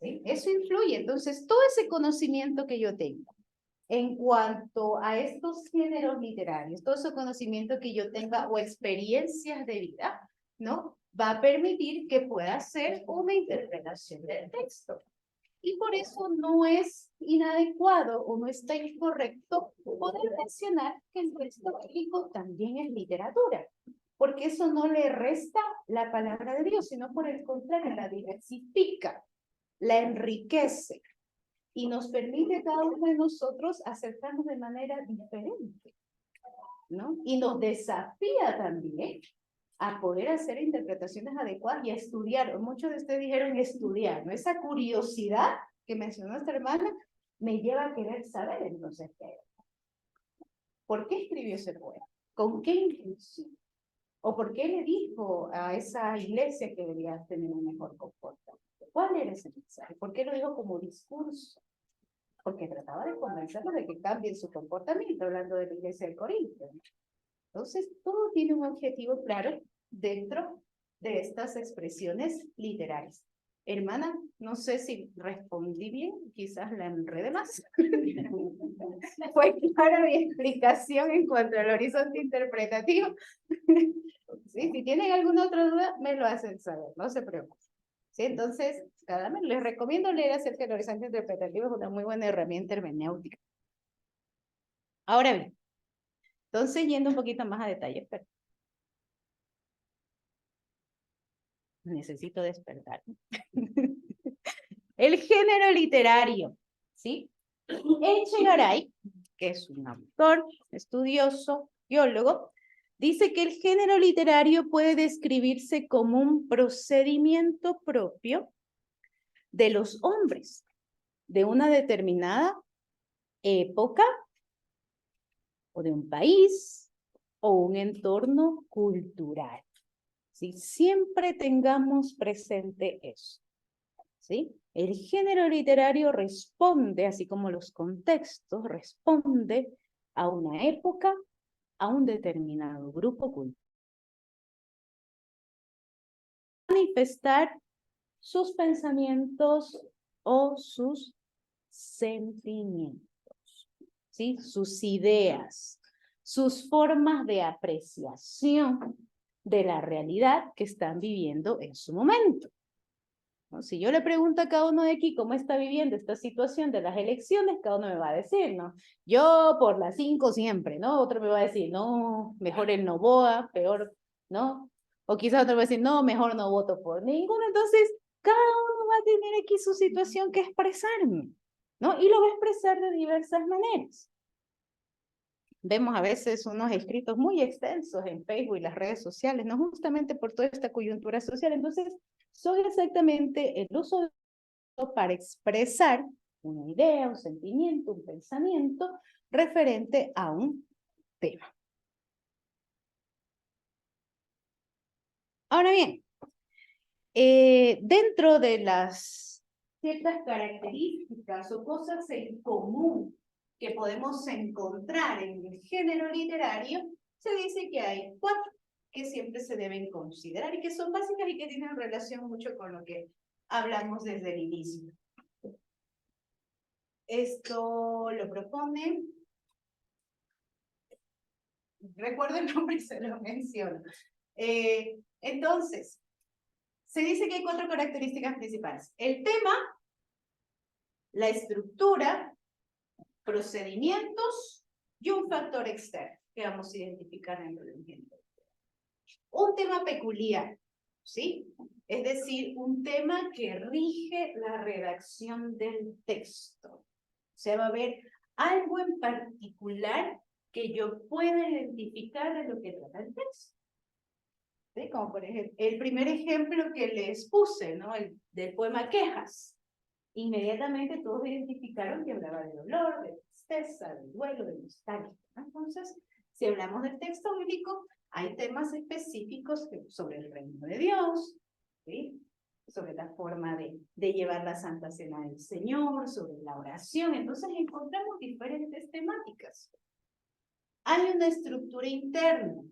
¿Sí? Eso influye. Entonces, todo ese conocimiento que yo tengo en cuanto a estos géneros literarios, todo ese conocimiento que yo tenga o experiencias de vida, ¿no? Va a permitir que pueda hacer una interpretación del texto. Y por eso no es inadecuado o no está incorrecto poder mencionar que el texto bíblico también es literatura, porque eso no le resta la palabra de Dios, sino por el contrario, la diversifica, la enriquece y nos permite a cada uno de nosotros acercarnos de manera diferente, ¿no? Y nos desafía también a poder hacer interpretaciones adecuadas y a estudiar. Muchos de ustedes dijeron estudiar, ¿no? Esa curiosidad que mencionó esta hermana me lleva a querer saber entonces qué. ¿Por qué escribió ese poema? ¿Con qué intención? ¿O por qué le dijo a esa iglesia que debía tener un mejor comportamiento? ¿Cuál era ese mensaje? ¿Por qué lo dijo como discurso? Porque trataba de convencerlos de que cambien su comportamiento, hablando de la iglesia de Corinto. Entonces, todo tiene un objetivo claro dentro de estas expresiones literarias. Hermana, no sé si respondí bien, quizás la enredé más. Fue clara mi explicación en cuanto al horizonte interpretativo. ¿Sí? Si tienen alguna otra duda, me lo hacen saber, no se preocupen. ¿Sí? Entonces, les recomiendo leer acerca del horizonte interpretativo, es una muy buena herramienta hermenéutica. Ahora bien, entonces, yendo un poquito más a detalle, pero necesito despertar. El género literario, ¿sí? Echegaray, que es un autor, estudioso, biólogo, dice que el género literario puede describirse como un procedimiento propio de los hombres de una determinada época o de un país o un entorno cultural. ¿Sí? Siempre tengamos presente eso. ¿Sí? El género literario responde, así como los contextos, responde a una época, a un determinado grupo cultural. Manifestar sus pensamientos o sus sentimientos, ¿sí? Sus ideas, sus formas de apreciación de la realidad que están viviendo en su momento. ¿No? Si yo le pregunto a cada uno de aquí cómo está viviendo esta situación de las elecciones, cada uno me va a decir, ¿no? Yo por las 5 siempre, ¿no? Otro me va a decir, no, mejor el Novoa, peor, ¿no? O quizás otro va a decir, no, mejor no voto por ninguno. Entonces, cada uno va a tener aquí su situación que expresarme. ¿no? Y lo va a expresar de diversas maneras. Vemos a veces unos escritos muy extensos en Facebook y las redes sociales, no justamente por toda esta coyuntura social. Entonces, son exactamente el uso para expresar una idea, un sentimiento, un pensamiento referente a un tema. Ahora bien, dentro de las ciertas características o cosas en común que podemos encontrar en el género literario, se dice que hay 4 que siempre se deben considerar y que son básicas y que tienen relación mucho con lo que hablamos desde el inicio. Esto lo propone, recuerdo el nombre y se lo menciono. Entonces, se dice que hay 4 características principales. El tema, la estructura, procedimientos y un factor externo que vamos a identificar en el ejemplo. Un tema peculiar, ¿sí? Es decir, un tema que rige la redacción del texto. O sea, va a haber algo en particular que yo pueda identificar de lo que trata el texto. ¿Sí? Como por ejemplo, el primer ejemplo que les puse, ¿no? El del poema Quejas. Inmediatamente todos identificaron que hablaba de dolor, de tristeza, de duelo, de nostalgia. Entonces, si hablamos del texto bíblico, hay temas específicos sobre el reino de Dios, ¿sí? Sobre la forma de llevar la Santa Cena del Señor, sobre la oración. Entonces encontramos diferentes temáticas. Hay una estructura interna,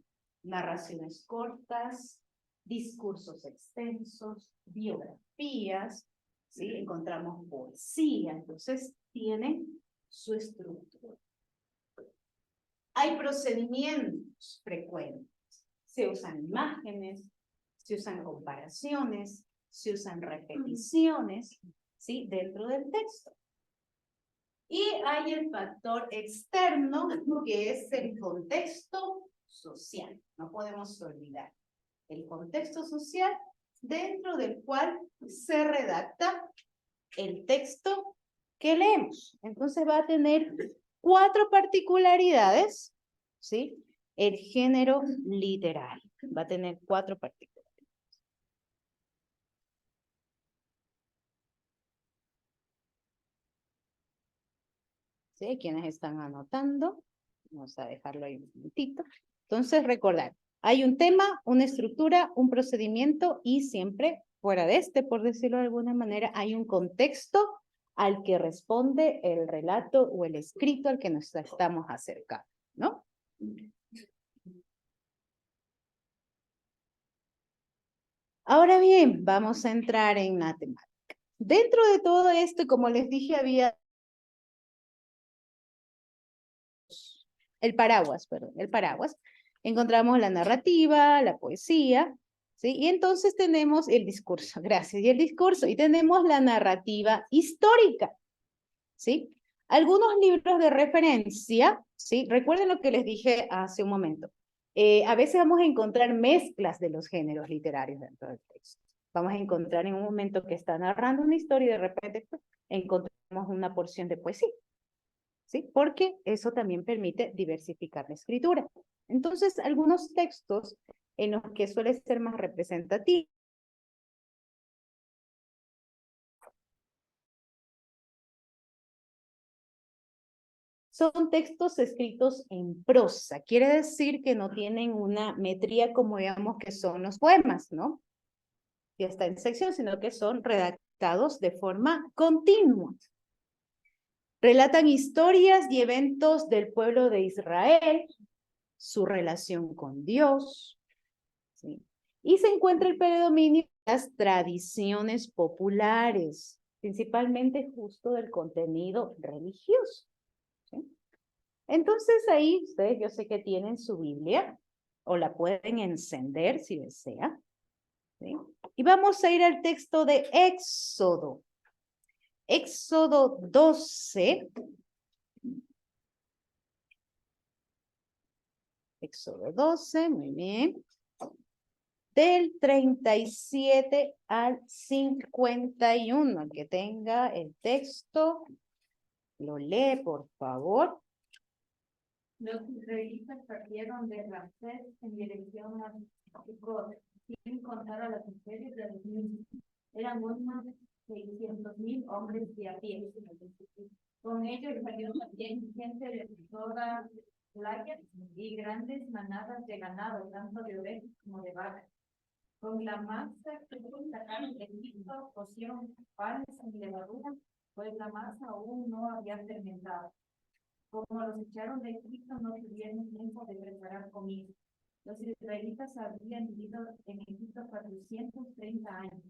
narraciones cortas, discursos extensos, biografías, ¿sí? Encontramos poesía, entonces tiene su estructura. Hay procedimientos frecuentes, se usan imágenes, se usan comparaciones, se usan repeticiones, ¿sí? Dentro del texto. Y hay el factor externo, que es el contexto social. No podemos olvidar el contexto social dentro del cual se redacta el texto que leemos. Entonces va a tener 4 particularidades, ¿sí? El género literario va a tener 4 particularidades. ¿Sí? Quienes están anotando, vamos a dejarlo ahí un momentito. Entonces, recordar, hay un tema, una estructura, un procedimiento y siempre fuera de este, por decirlo de alguna manera, hay un contexto al que responde el relato o el escrito al que nos estamos acercando, ¿no? Ahora bien, vamos a entrar en la temática. Dentro de todo esto, como les dije, había el paraguas. Encontramos la narrativa, la poesía, ¿sí? Y entonces tenemos el discurso, gracias, y el discurso, y tenemos la narrativa histórica, ¿sí? Algunos libros de referencia, ¿sí? Recuerden lo que les dije hace un momento. A veces vamos a encontrar mezclas de los géneros literarios dentro del texto. Vamos a encontrar en un momento que está narrando una historia y de repente pues, encontramos una porción de poesía. ¿Sí? Porque eso también permite diversificar la escritura. Entonces, algunos textos en los que suele ser más representativo son textos escritos en prosa. Quiere decir que no tienen una metría como digamos que son los poemas, ¿no? Ya está en sección, sino que son redactados de forma continua. Relatan historias y eventos del pueblo de Israel, su relación con Dios, ¿sí? Y se encuentra el predominio de las tradiciones populares, principalmente justo del contenido religioso, ¿sí? Entonces ahí ustedes, yo sé que tienen su Biblia, o la pueden encender si desean, ¿sí? Y vamos a ir al texto de Éxodo. Éxodo 12. Éxodo 12, muy bien. Del 37 al 51, el que tenga el texto, Lo lee, por favor. Los israelitas partieron de Ramsés en dirección a Sucot, sin contar a las mujeres de los niños. Eran unos 600,000 hombres de a pie. Con ellos salieron también gente de toda playa y grandes manadas de ganado, tanto de ovejas como de vacas. Con la masa que sacaron de Egipto, cocieron panes sin levadura, pues la masa aún no había fermentado. Como los echaron de Egipto, no tuvieron tiempo de preparar comida. Los israelitas habían vivido en Egipto 430 años.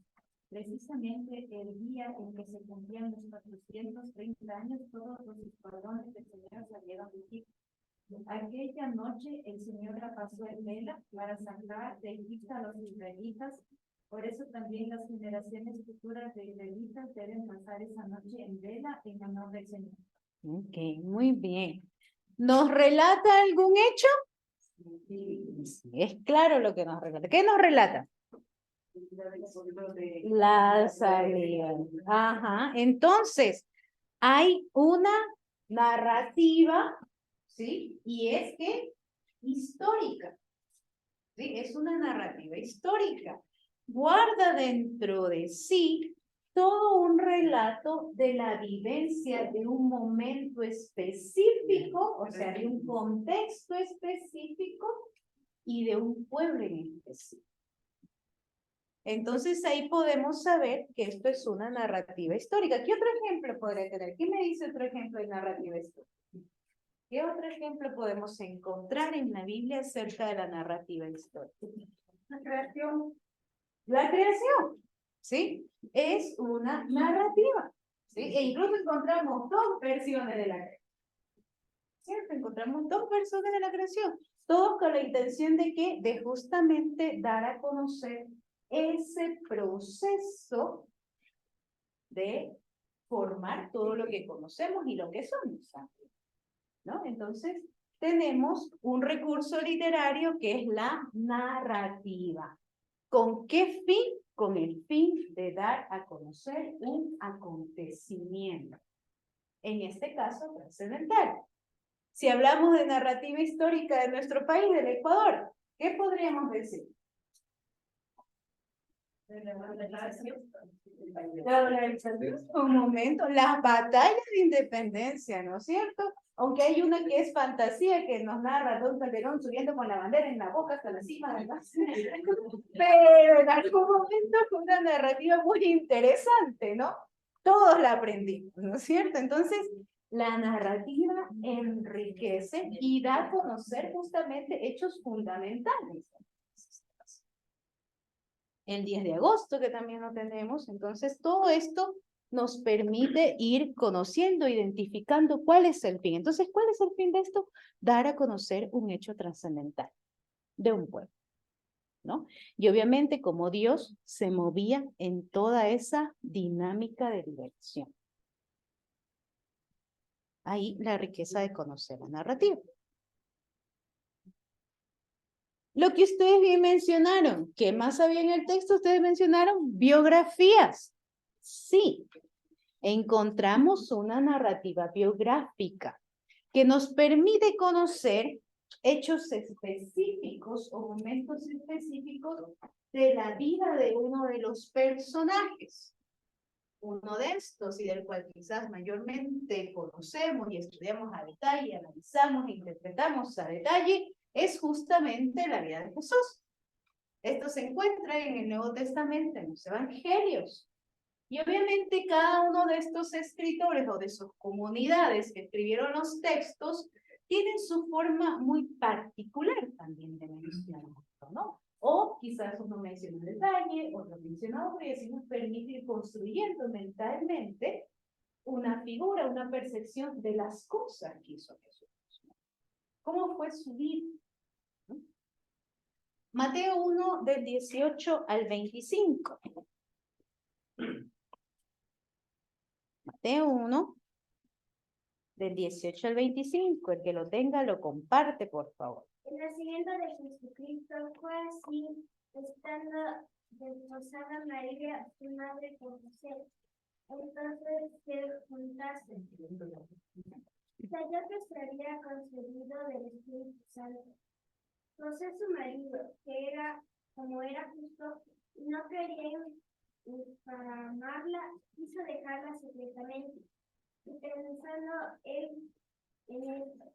Precisamente el día en que se cumplían los 430 años, todos los escuadrones del Señor salieron de Egipto. Aquella noche el Señor la pasó en vela para sacar de Egipto a los israelitas. Por eso también las generaciones futuras de israelitas deben pasar esa noche en vela en honor del Señor. Ok, muy bien. ¿Nos relata algún hecho? Sí, es claro lo que nos relata. ¿Qué nos relata? La salida. Ajá. Entonces, hay una narrativa, ¿sí? Y es que histórica. ¿Sí? Es una narrativa histórica. Guarda dentro de sí todo un relato de la vivencia de un momento específico, o sea, de un contexto específico y de un pueblo en específico. Entonces ahí podemos saber que esto es una narrativa histórica. ¿Qué otro ejemplo podría tener? ¿Qué me dice otro ejemplo de narrativa histórica? ¿Qué otro ejemplo podemos encontrar en la Biblia acerca de la narrativa histórica? La creación. La creación, ¿sí? Es una narrativa, ¿sí? E incluso encontramos dos versiones de la creación. ¿Cierto? Encontramos dos versiones de la creación. Todos con la intención de ¿qué? De justamente dar a conocer ese proceso de formar todo lo que conocemos y lo que somos, ¿no? Entonces, tenemos un recurso literario que es la narrativa. ¿Con qué fin? Con el fin de dar a conocer un acontecimiento. En este caso, trascendental. Si hablamos de narrativa histórica de nuestro país, del Ecuador, ¿qué podríamos decir? La dolarización, un momento, las batallas de independencia, ¿no es cierto? Aunque hay una que es fantasía, que nos narra Don Calderón subiendo con la bandera en la boca hasta la cima de la... Pero en algún momento fue una narrativa muy interesante, ¿no? Todos la aprendimos, ¿no es cierto? Entonces, la narrativa enriquece y da a conocer justamente hechos fundamentales. El 10 de agosto, que también lo tenemos. Entonces, todo esto nos permite ir conociendo, identificando cuál es el fin. Entonces, ¿cuál es el fin de esto? Dar a conocer un hecho trascendental de un pueblo, ¿no? Y obviamente, como Dios se movía en toda esa dinámica de liberación. Ahí la riqueza de conocer la narrativa. Lo que ustedes bien mencionaron, ¿qué más había en el texto? Ustedes mencionaron biografías. Sí, encontramos una narrativa biográfica que nos permite conocer hechos específicos o momentos específicos de la vida de uno de los personajes. Uno de estos, y del cual quizás mayormente conocemos y estudiamos a detalle, analizamos e interpretamos a detalle, es justamente la vida de Jesús. Esto se encuentra en el Nuevo Testamento, en los Evangelios. Y obviamente cada uno de estos escritores o de sus comunidades que escribieron los textos tienen su forma muy particular también de mencionarlo, ¿no? O quizás uno menciona un detalle, otro menciona otro, y así nos permite ir construyendo mentalmente una figura, una percepción de las cosas que hizo Jesús. ¿Cómo fue su vida? ¿No? Mateo 1, del 18 al 25. Mateo 1, del 18 al 25. El que lo tenga, lo comparte, por favor. El nacimiento de Jesucristo fue así, estando desposada María, su madre con José. entonces se juntasen. Sayote se había concebido del Espíritu Santo. José, su marido, que era, como era justo, y no quería infamarla, quiso dejarla secretamente. Y pensando él en esto,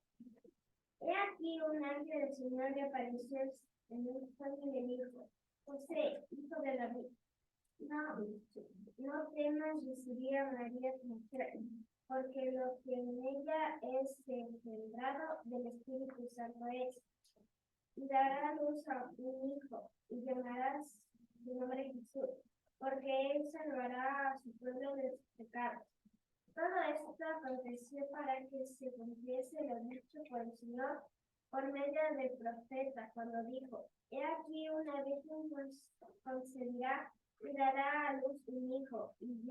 he aquí un ángel del Señor le apareció en un sueño y le dijo: José, hijo de David, no temas recibir a María tu mujer, porque lo que en ella es engendrado del Espíritu Santo es. Y dará a luz a un hijo, y llamarás su nombre Jesús, porque él salvará a su pueblo de sus pecados. Todo esto aconteció para que se cumpliese lo dicho por el Señor por medio del profeta, cuando dijo: He aquí una virgen concebirá y dará a luz un hijo, y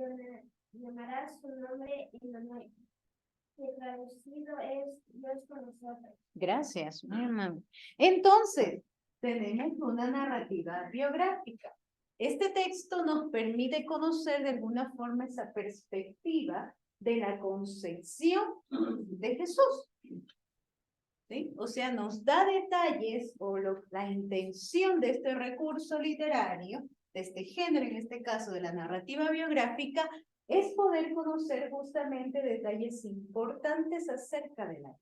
llamará su nombre Emmanuel, que traducido es Dios con nosotros. Gracias, mi hermano. Entonces, tenemos una narrativa biográfica. Este texto nos permite conocer de alguna forma esa perspectiva de la concepción de Jesús. ¿Sí? O sea, nos da detalles o la intención de este recurso literario, de este género, en este caso de la narrativa biográfica, es poder conocer justamente detalles importantes acerca de la vida.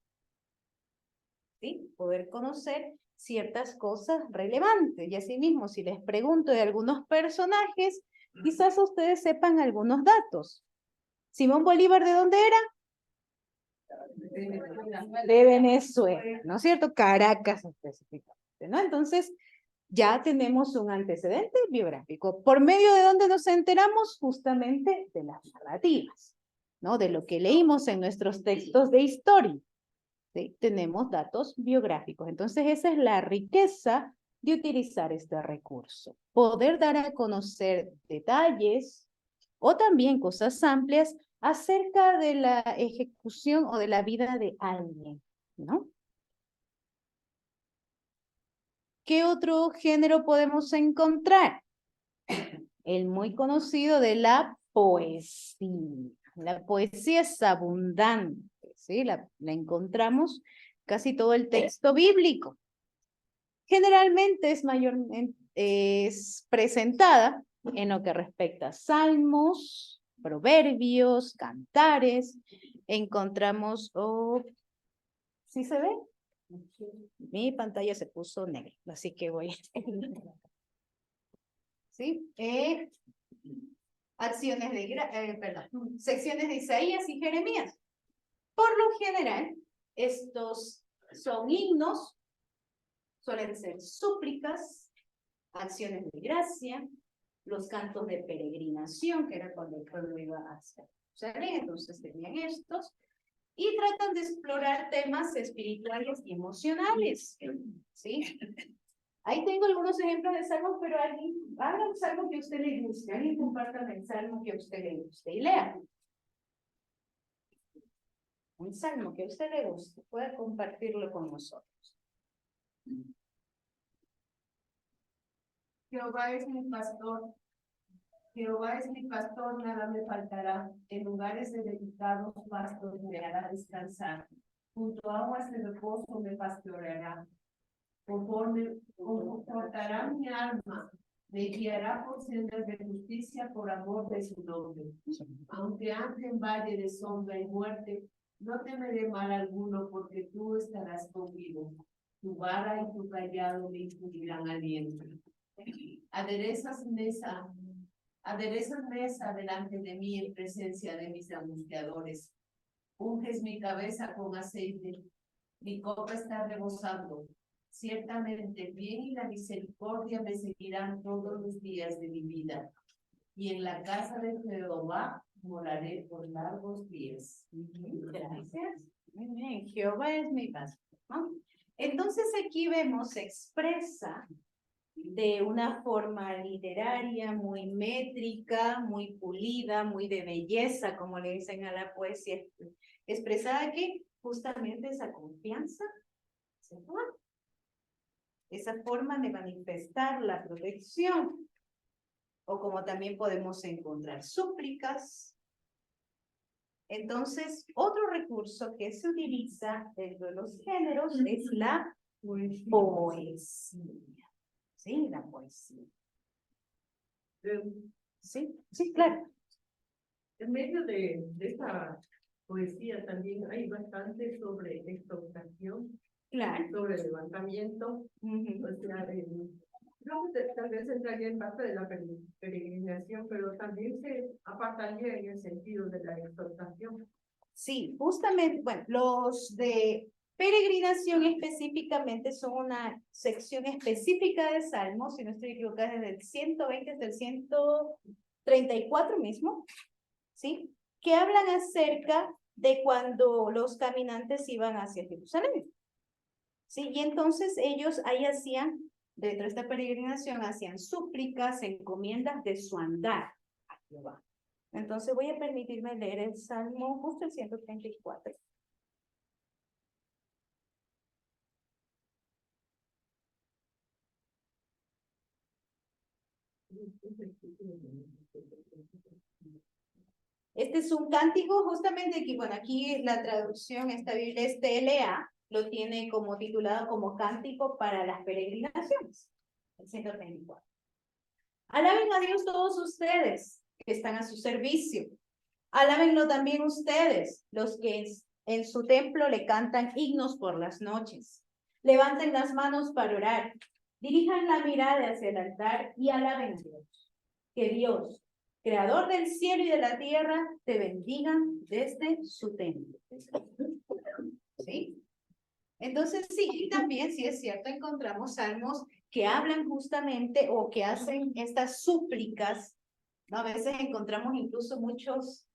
¿Sí? Poder conocer ciertas cosas relevantes. Y asimismo, si les pregunto de algunos personajes, quizás ustedes sepan algunos datos. Simón Bolívar, ¿de dónde era? De Venezuela, ¿no es cierto? Caracas específicamente, ¿no? Entonces, ya tenemos un antecedente biográfico. ¿Por medio de dónde nos enteramos? Justamente de las narrativas, ¿no? De lo que leímos en nuestros textos de historia. ¿Sí? Tenemos datos biográficos. Entonces, esa es la riqueza de utilizar este recurso. Poder dar a conocer detalles o también cosas amplias acerca de la ejecución o de la vida de alguien, ¿no? ¿Qué otro género podemos encontrar? El muy conocido de la poesía. La poesía es abundante, ¿sí? La encontramos casi todo el texto bíblico. Generalmente es presentada en lo que respecta a salmos, proverbios, cantares. Encontramos, ¿sí se ve? Mi pantalla se puso negra, así que voy. ¿Sí? Secciones de Isaías y Jeremías. Por lo general, estos son himnos, suelen ser súplicas, acciones de gracia, los cantos de peregrinación, que era cuando el pueblo iba hacia Jerusalén, entonces tenían estos, y tratan de explorar temas espirituales y emocionales, ¿sí? Ahí tengo algunos ejemplos de salmos, pero alguien, haga un salmo que a usted le guste, alguien comparta el salmo que a usted le guste y lea. Un salmo que a usted le guste, pueda compartirlo con nosotros. Jehová es mi pastor. Jehová es mi pastor, nada me faltará. En lugares de delicados pastos me hará descansar. Junto a aguas de reposo me pastoreará. Confortará mi alma. Me guiará por sendas de justicia por amor de su nombre. Aunque ande en valle de sombra y muerte, no temeré mal alguno, porque tú estarás conmigo. Tu vara y tu callado me infundirán aliento. Aderezas mesa delante de mí en presencia de mis angustiadores. Unges mi cabeza con aceite, mi copa está rebosando. Ciertamente bien y la misericordia me seguirán todos los días de mi vida, y en la casa de Jehová moraré por largos días. Gracias. Muy bien, Jehová es mi pastor, ¿no? Entonces aquí vemos, se expresa de una forma literaria, muy métrica, muy pulida, muy de belleza, como le dicen a la poesía, expresada que justamente esa confianza se fue. Esa forma de manifestar la protección, o como también podemos encontrar súplicas, Entonces, otro recurso que se utiliza dentro de los géneros es la poesía. Sí, la poesía. Sí, sí, claro. En medio de esta poesía también hay bastante sobre exaltación, Claro. sobre levantamiento. Ujú. O sea, creo que tal vez entraría en parte de la peregrinación, pero también se apartaría en el sentido de la exaltación. Sí, justamente, bueno, los de peregrinación específicamente son una sección específica de Salmos, si no estoy equivocada, desde el 120 hasta el 134 mismo, ¿sí? Que hablan acerca de cuando los caminantes iban hacia Jerusalén. ¿Sí? Y entonces ellos ahí hacían, dentro de esta peregrinación, hacían súplicas, encomiendas de su andar a Jehová. Entonces voy a permitirme leer el Salmo, justo el 134. Este es un cántico justamente aquí, bueno, aquí la traducción, esta Biblia es TLA, lo tiene como titulado como Cántico para las Peregrinaciones, el 134. Alaben a Dios todos ustedes que están a su servicio. Alábenlo también ustedes, los que en su templo le cantan himnos por las noches. Levanten las manos para orar. Dirijan la mirada hacia el altar y alaben a Dios. Que Dios, creador del cielo y de la tierra, te bendiga desde su templo. ¿Sí? Entonces, sí, y también, sí es cierto, encontramos salmos que hablan justamente o que hacen estas súplicas, ¿no? A veces encontramos incluso muchos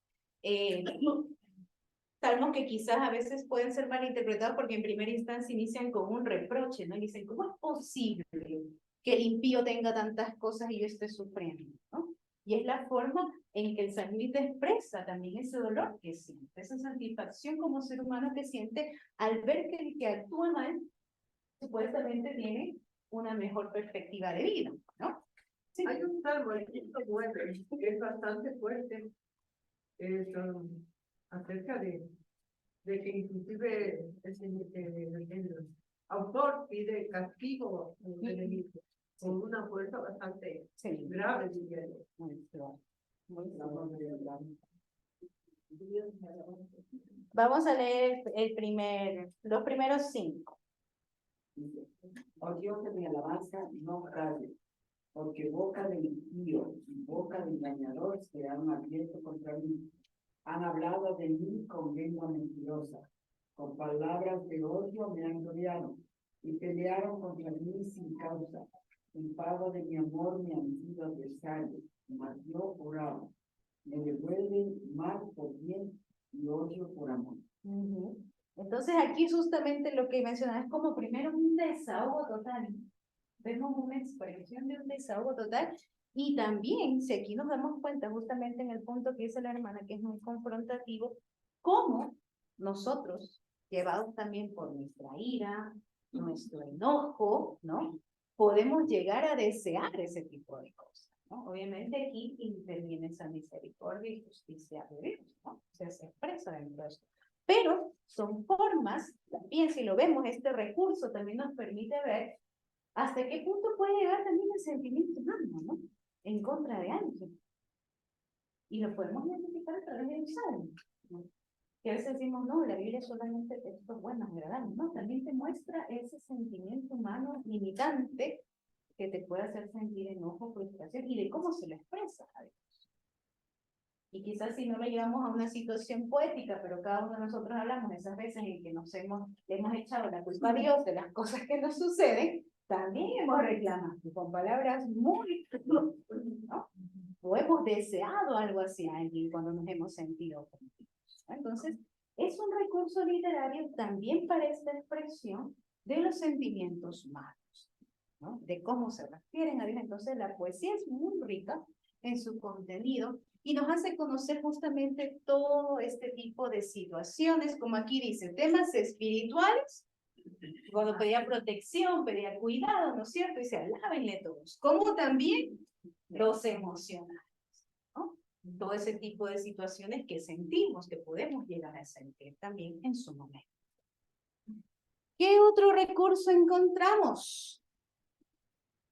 salmos que quizás a veces pueden ser malinterpretados porque en primera instancia inician con un reproche, ¿no? Y dicen, ¿cómo es posible que el impío tenga tantas cosas y yo esté sufriendo, ¿no? Y es la forma en que el salmista expresa también ese dolor que siente, esa satisfacción como ser humano que siente al ver que el que actúa mal supuestamente tiene una mejor perspectiva de vida, ¿no? Sí. Hay un salmo, el 109, que es bastante fuerte, acerca de que inclusive el autor pide castigo al enemigo con una fuerza bastante grave, diría yo. Vamos a leer los primeros 5. Oh Dios de mi alabanza, no calles, porque boca del impío y boca del engañador se han abierto contra mí. Han hablado de mí con lengua mentirosa, con palabras de odio me han rodeado y pelearon contra mí sin causa. En pago de mi amor me han sido adversarios, mas yo oraba. Me devuelven mal por bien y odio por amor. Entonces aquí justamente lo que mencionaba es como primero un desahogo total. Vemos una expresión de un desahogo total y también, si aquí nos damos cuenta justamente en el punto que dice la hermana, que es muy confrontativo, cómo nosotros, llevados también por nuestra ira, nuestro enojo, ¿no? Podemos llegar a desear ese tipo de cosas, ¿no? Obviamente aquí interviene esa misericordia y justicia de Dios, ¿no? O sea, se expresa dentro de esto. Pero son formas, también si lo vemos, este recurso también nos permite ver hasta qué punto puede llegar también el sentimiento humano, ¿no? En contra de alguien. Y lo podemos identificar a través del salmo, ¿no? Que a veces decimos, no, la Biblia solamente textos buenos, agradables, no, también te muestra ese sentimiento humano limitante que te puede hacer sentir enojo, frustración y de cómo se lo expresa a Dios. Y quizás si no lo llevamos a una situación poética, pero cada uno de nosotros hablamos esas veces en que le hemos echado la culpa a Dios de las cosas que nos suceden, también hemos reclamado con palabras muy, ¿no? O hemos deseado algo hacia alguien cuando nos hemos sentido ofendidos, ¿no? Entonces, es un recurso literario también para esta expresión de los sentimientos humanos, ¿no? De cómo se refieren a Dios. Entonces, la poesía es muy rica en su contenido y nos hace conocer justamente todo este tipo de situaciones, como aquí dice, temas espirituales, cuando pedía protección, pedía cuidado, ¿no es cierto? Dice, alábenle todos, como también los emocionales, ¿no? todo ese tipo de situaciones que sentimos, que podemos llegar a sentir también en su momento. ¿Qué otro recurso encontramos?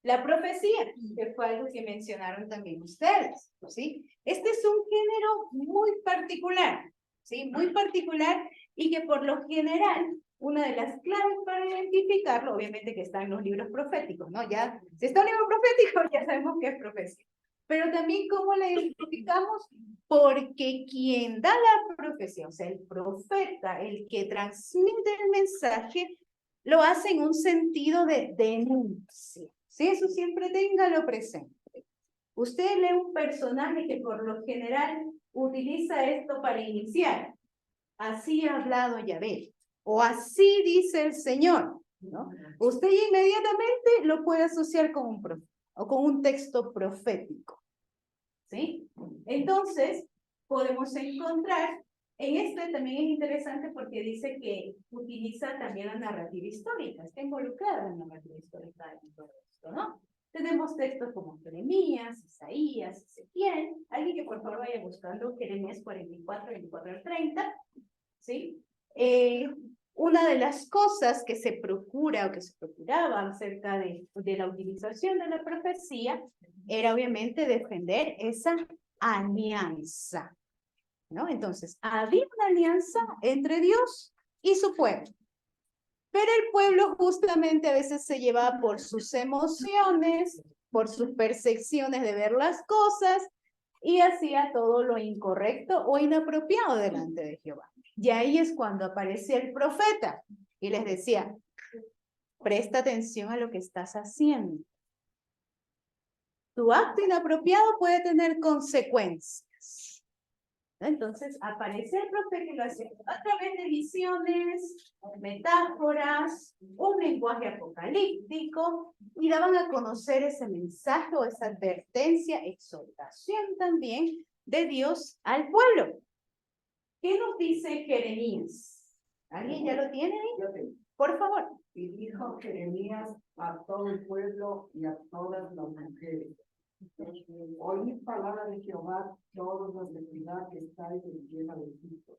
La profecía, que fue algo que mencionaron también ustedes, ¿sí? Este es un género muy particular, ¿sí? Muy particular y que por lo general, una de las claves para identificarlo, obviamente que está en los libros proféticos, ¿no? Ya, si está un libro profético, ya sabemos que es profecía. Pero también, ¿cómo la identificamos? Porque quien da la profecía, o sea, el profeta, el que transmite el mensaje, lo hace en un sentido de denuncia. ¿Sí? Eso siempre téngalo presente. Usted lee un personaje que por lo general utiliza esto para iniciar. Así ha hablado Yahvé. O así dice el Señor, ¿no? Usted inmediatamente lo puede asociar con un profeta o con un texto profético. ¿Sí? Entonces, podemos encontrar, en este también es interesante porque dice que utiliza también la narrativa histórica, está involucrada en la narrativa histórica en todo esto, ¿no? Tenemos textos como Jeremías, Isaías, Ezequiel, alguien que por favor vaya buscando Jeremías 44, 24 al 30, ¿sí? Una de las cosas que se procura o que se procuraba acerca de la utilización de la profecía era obviamente defender esa alianza, ¿no? Entonces, había una alianza entre Dios y su pueblo. Pero el pueblo justamente a veces se llevaba por sus emociones, por sus percepciones de ver las cosas y hacía todo lo incorrecto o inapropiado delante de Jehová. Y ahí es cuando aparece el profeta y les decía, presta atención a lo que estás haciendo. Tu acto inapropiado puede tener consecuencias. Entonces aparece el profeta que lo hace a través de visiones, metáforas, un lenguaje apocalíptico y daban a conocer ese mensaje o esa advertencia, exhortación también de Dios al pueblo. ¿Qué nos dice Jeremías? ¿Alguien ya lo tiene ahí? Por favor. Y dijo Jeremías a todo el pueblo y a todas las mujeres: oíd palabra de Jehová, todos los de Judá que estáis en tierra de Egipto.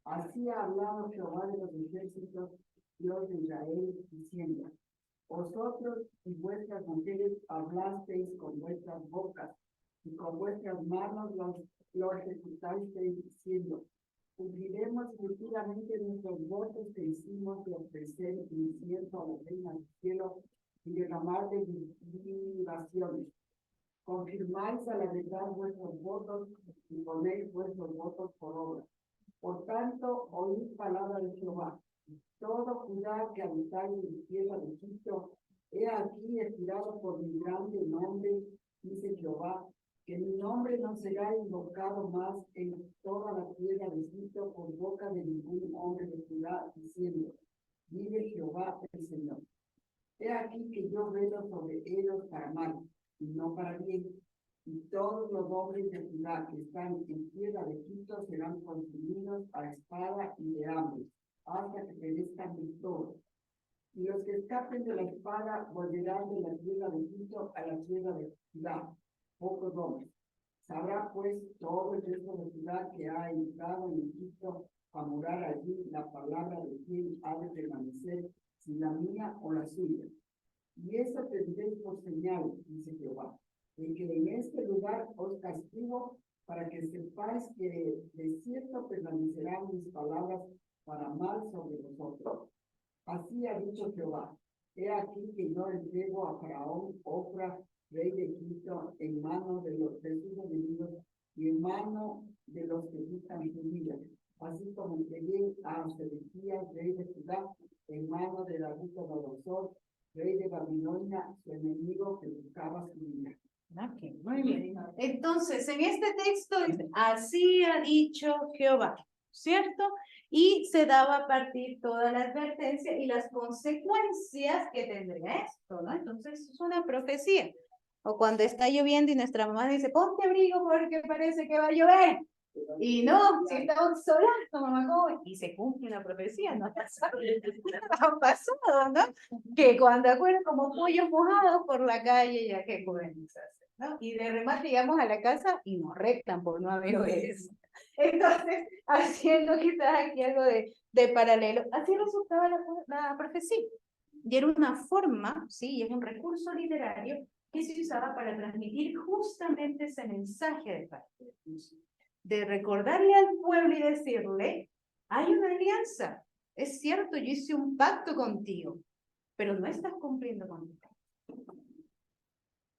Así ha hablado Jehová de los ejércitos, Dios de Israel, diciendo: vosotros y vuestras mujeres hablasteis con vuestras bocas, y con vuestras manos lo ejecutasteis, diciendo: cumpliremos futuramente nuestros votos que hicimos de ofrecer incienso a la reina del cielo y derramar de libaciones. Confirmáis a la verdad vuestros votos y ponéis vuestros votos por obra. Por tanto, oíd palabra de Jehová. Todo Judá que habitáis en tierra de Egipto, he aquí estirado por mi grande nombre, dice Jehová, que mi nombre no será invocado más en toda la tierra de Egipto por boca de ningún hombre de Judá, diciendo: vive Jehová el Señor. He aquí que yo velo sobre ellos para mal, y no para bien, y todos los hombres de Judá que están en tierra de Egipto serán consumidos a espada y de hambre, hasta que perezcan de todo. Y los que escapen de la espada volverán de la tierra de Egipto a la tierra de Judá, pocos hombres. Sabrá pues todo el resto de Judá que ha entrado en Egipto a morar allí la palabra de quien ha de permanecer, si la mía o la suya. Y eso tendréis por señal, dice Jehová, de que en este lugar os castigo, para que sepáis que de cierto permanecerán mis palabras para mal sobre vosotros. Así ha dicho Jehová: he aquí que yo entrego a Faraón, Ofra, rey de Egipto, en manos de sus enemigos y en mano de los que buscan su vida, así como entregué a Sedequías, rey de Judá, en manos de Nabucodonosor, rey de Babilonia, su enemigo que buscaba su vida. Okay, muy bien. Entonces, en este texto dice, así ha dicho Jehová, ¿cierto? Y se daba a partir toda la advertencia y las consecuencias que tendría esto, ¿no? Entonces, es una profecía. O cuando está lloviendo y nuestra mamá dice, ponte abrigo porque parece que va a llover. Y no, si está un solazo, mamá, ¿cómo? Y se cumple una profecía, ¿no? Ha pasado, ¿no? Que cuando acuerdan como pollos mojados por la calle, ya que comienza a hacer. ¿no? Y de remate llegamos a la casa y nos rectan por no haber obedecido. Entonces, haciendo quizás aquí algo de paralelo, así resultaba la profecía. Y era una forma, sí, y es un recurso literario que se usaba para transmitir justamente ese mensaje de parte de Dios. De recordarle al pueblo y decirle, hay una alianza. Es cierto, yo hice un pacto contigo, pero no estás cumpliendo con mi pacto.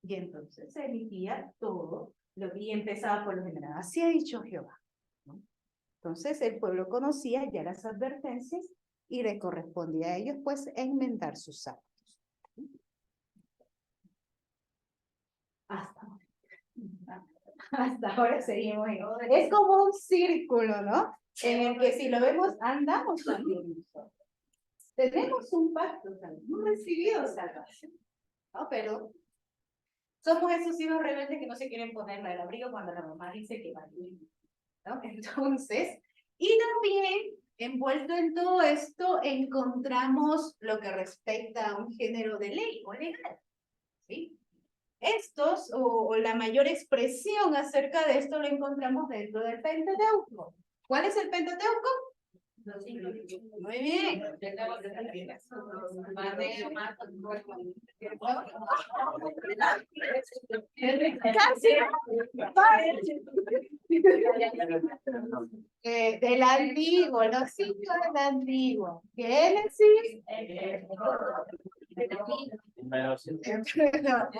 Y entonces se emitía todo lo que empezaba por lo general. Así ha dicho Jehová, ¿no? Entonces el pueblo conocía ya las advertencias y le correspondía a ellos pues enmendar sus actos. Hasta ahora seguimos. Es como un círculo, ¿no? En el que si lo vemos, andamos también nosotros. Tenemos un pacto, hemos recibido salvación, ¿no? Pero somos esos hijos rebeldes que no se quieren poner el abrigo cuando la mamá dice que va bien, ¿no? Entonces, y también envuelto en todo esto encontramos lo que respecta a un género de ley o legal, ¿sí? Estos, o la mayor expresión acerca de esto lo encontramos dentro del Pentateuco. ¿Cuál es el Pentateuco? Muy bien. Del antiguo, los 5 del antiguo. Génesis.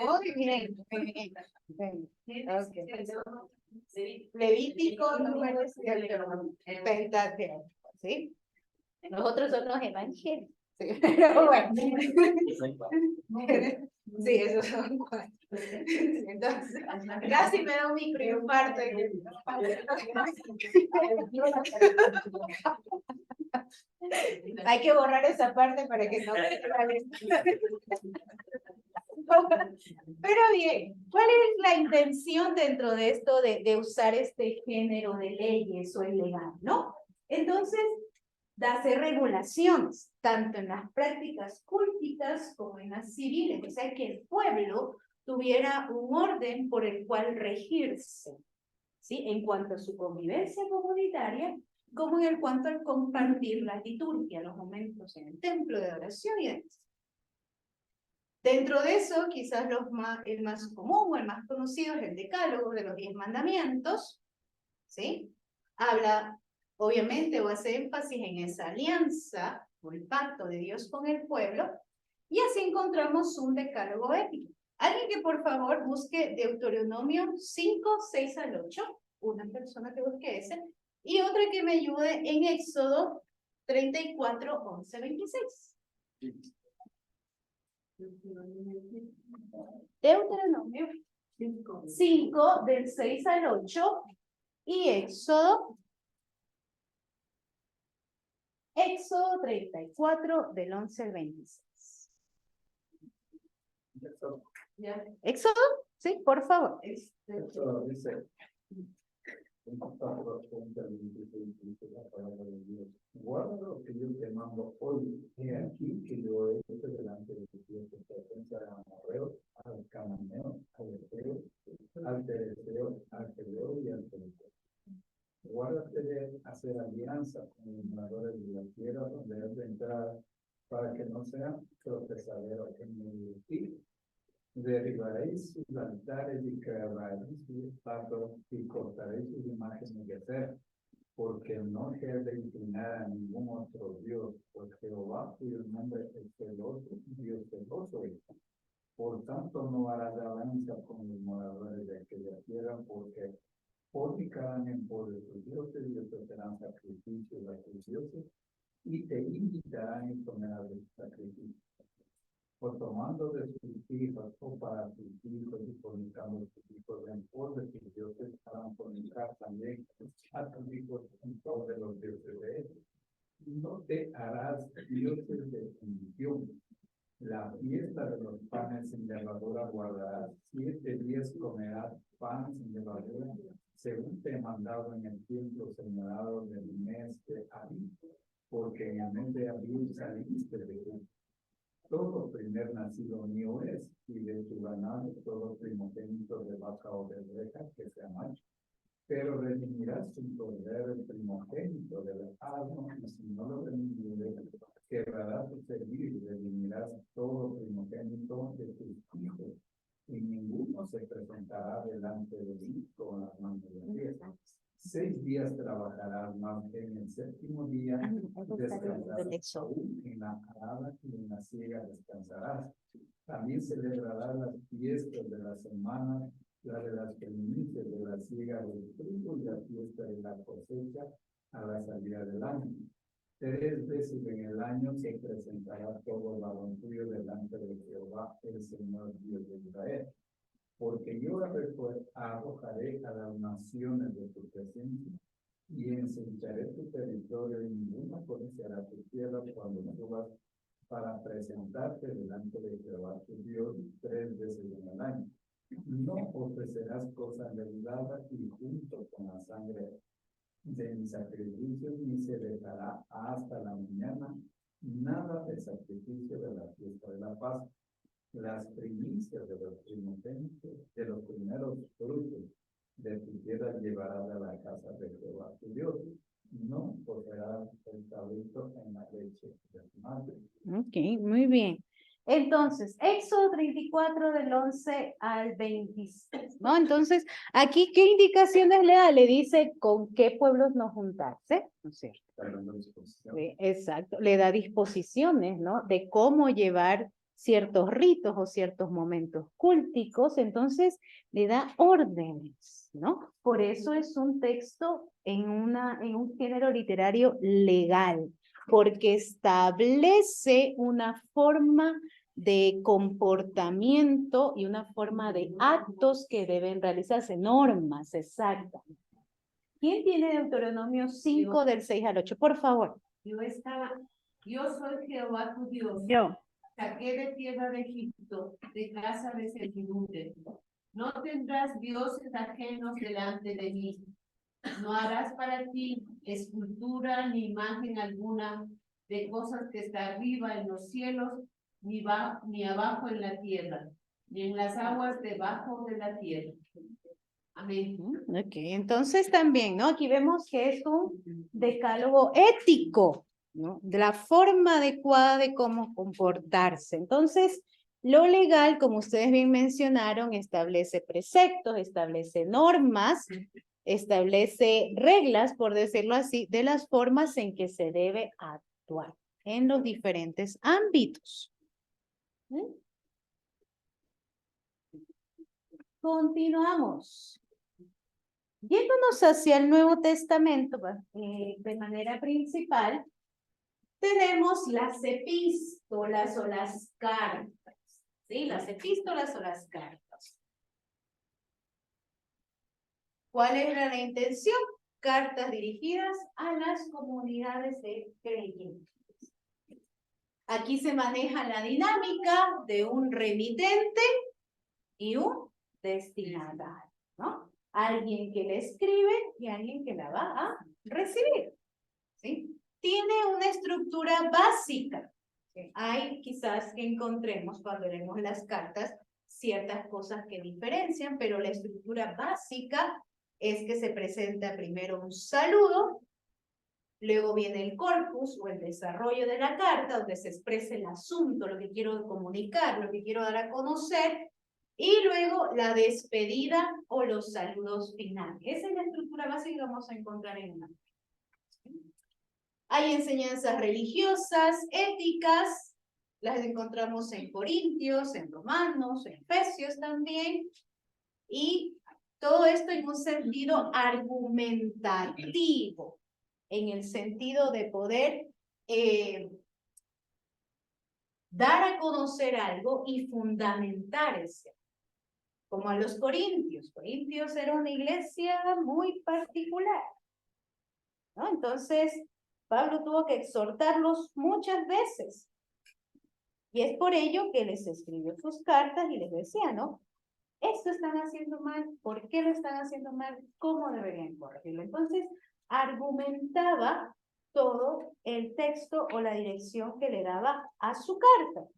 Muy bien, muy bien. Okay. Levítico, Números y el Pentateuco, ¿sí? Nosotros son los evangelios. Sí, pero bueno. Sí, esos son 4. Entonces, casi me da un microinfarto. Hay que borrar esa parte para que no. Pero bien, ¿cuál es la intención dentro de esto de usar este género de leyes o el legal, no? Entonces, de hacer regulaciones, tanto en las prácticas culticas como en las civiles, o sea, que el pueblo tuviera un orden por el cual regirse, ¿sí? En cuanto a su convivencia comunitaria, como en el cuanto al compartir la liturgia, los momentos en el templo de oración y demás. Dentro de eso, quizás el más común o el más conocido es el decálogo de los 10 mandamientos, ¿sí? Habla, obviamente, o hace énfasis en esa alianza o el pacto de Dios con el pueblo, y así encontramos un decálogo ético. Alguien que por favor busque Deuteronomio 5, 6 al 8, una persona que busque ese, y otra que me ayude en Éxodo 34, 11, 26. Deuteronomio 5 del 6 al 8 y Éxodo 34 del 11 al 26. Éxodo, sí, por favor. Éxodo dice, guarda lo que yo te mando hoy. He aquí que yo he hecho delante de ti en presencia del amorreo, al cananeo, al eteo, al ferezeo, al hebreo y al fereceo. Guárdate de hacer alianza con los moradores de la tierra donde has de entrar, para que no sean tropezaderos en medio de ti. Derribaréis sus altares y quebraréis sus pasos y cortaréis sus imágenes de acera, porque no se ha de inclinar a ningún otro Dios, pues Jehová, cuyo nombre es celoso, Dios celoso es. Por tanto, no harás alianza con los moradores de aquella tierra, porque fornicarán en pos de sus dioses y ofrecerán sacrificios a sus dioses, y te invitarán a comer de sacrificios. O tomando de sus hijos o para sus hijos y fornicando sus hijos en pos de sus dioses, harán fornicar también a tus hijos en pos de los dioses de ellos. No te harás dioses de fundición. La fiesta de los panes sin levadura guardarás. 7 días comerás pan sin levadura, según te he mandado en el tiempo señalado del mes de Abib, porque en el mes de Abib saliste de Egipto. todo primer nacido mío es, y de tu ganado todo primogénito de vaca o de oveja que sea macho. Pero redimirás sin poder el primogénito del asno, y si no lo redimires, quebrarás tu servir, redimirás todo primogénito de tus hijos, y ninguno se presentará delante de mí con las manos vacías. 6 días trabajarás, más en el 7º día descansarás, aún en la arada y en la siega descansarás. También celebrarás las fiestas de la semana, la de las primicias de la siega del trigo y la fiesta de la cosecha a la salida del año. 3 veces en el año se presentará todo varón tuyo delante de Jehová, el Señor Dios de Israel. Porque yo arrojaré a las naciones de tu presencia y ensancharé tu territorio, y ninguna codiciará tu tierra cuando subas para presentarte delante de Jehová tu Dios 3 veces en el año. No ofrecerás cosa leudada y junto con la sangre de mis sacrificios, ni se dejará hasta la mañana nada de sacrificio de la fiesta de la paz. Las primicias de los primogénitos, de los primeros frutos de tu tierra llevarás a la casa de Jehová tu Dios. No cogerás el cabrito en la leche de tu madre. Ok, muy bien. Entonces, Éxodo 34 del 11 al 26, ¿no? Entonces, aquí, ¿qué indicaciones le da? Le dice con qué pueblos no juntarse, ¿no es cierto? Sí, exacto, le da disposiciones, ¿no? De cómo llevar ciertos ritos o ciertos momentos cúlticos, entonces le da órdenes, ¿no? Por eso es un texto en un género literario legal, porque establece una forma de comportamiento y una forma de actos que deben realizarse, normas exactas. ¿Quién tiene Deuteronomio 5 del 6 al 8? Por favor. Yo soy Jehová tu Dios. Yo. Saqué de tierra de Egipto, de casa de servidumbre. No tendrás dioses ajenos delante de mí. No harás para ti escultura ni imagen alguna de cosas que está arriba en los cielos, ni abajo en la tierra, ni en las aguas debajo de la tierra. Amén. Ok, entonces también, ¿no? Aquí vemos que es un decálogo ético, ¿no? De la forma adecuada de cómo comportarse. Entonces, lo legal, como ustedes bien mencionaron, establece preceptos, establece normas, establece reglas, por decirlo así, de las formas en que se debe actuar en los diferentes ámbitos. Continuamos. Yéndonos hacia el Nuevo Testamento, de manera principal, tenemos las epístolas o las cartas. ¿Sí? Las epístolas o las cartas. ¿Cuál era la intención? Cartas dirigidas a las comunidades de creyentes. Aquí se maneja la dinámica de un remitente y un destinatario, ¿no? Alguien que le escribe y alguien que la va a recibir, ¿sí? Tiene una estructura básica. Hay quizás que encontremos cuando leemos las cartas ciertas cosas que diferencian, pero la estructura básica es que se presenta primero un saludo, luego viene el corpus o el desarrollo de la carta, donde se expresa el asunto, lo que quiero comunicar, lo que quiero dar a conocer, y luego la despedida o los saludos finales. Esa es la estructura básica que vamos a encontrar en una. Hay enseñanzas religiosas, éticas, las encontramos en Corintios, en Romanos, en Efesios también, y todo esto en un sentido argumentativo, en el sentido de poder dar a conocer algo y fundamentar ese. Como a los corintios. Corintios era una iglesia muy particular, ¿no? Entonces, Pablo tuvo que exhortarlos muchas veces. Y es por ello que les escribió sus cartas y les decía, ¿no? Esto están haciendo mal, ¿por qué lo están haciendo mal? ¿Cómo deberían corregirlo? Entonces, argumentaba todo el texto o la dirección que le daba a su carta.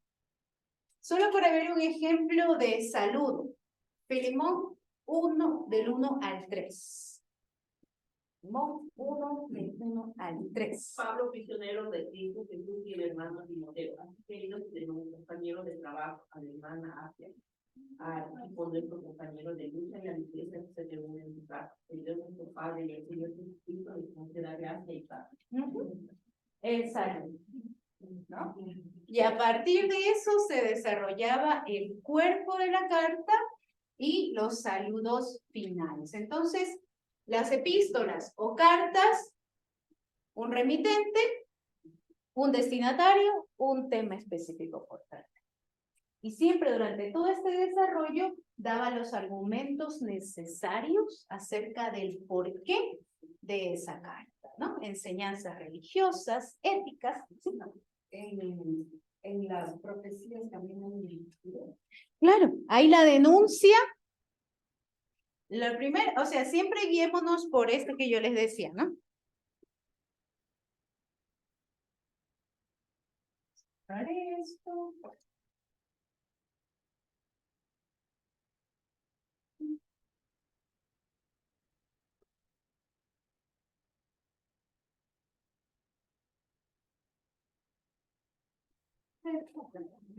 Solo para ver un ejemplo de saludo. Filemón 1, del 1 al 3. Filemón 1, del 1 al 3. Pablo, prisionero de Cristo Jesús, y el hermano Timoteo, así queridos de un compañero de trabajo, a la hermana Asia, a equipo de nuestro compañero de lucha y a la iglesia que se reúne en su casa. El Dios nuestro Padre y el Señor Jesucristo les conceda gracia y paz. El saludo, ¿no? Y a partir de eso se desarrollaba el cuerpo de la carta y los saludos finales. Entonces, las epístolas o cartas, un remitente, un destinatario, un tema específico por carta. Y siempre durante todo este desarrollo daba los argumentos necesarios acerca del porqué de esa carta, ¿no? Enseñanzas religiosas, éticas, ¿sí? En las profecías también hay. Claro, hay la denuncia. Lo primero, o sea, siempre guiémonos por esto que yo les decía, ¿no? Para esto.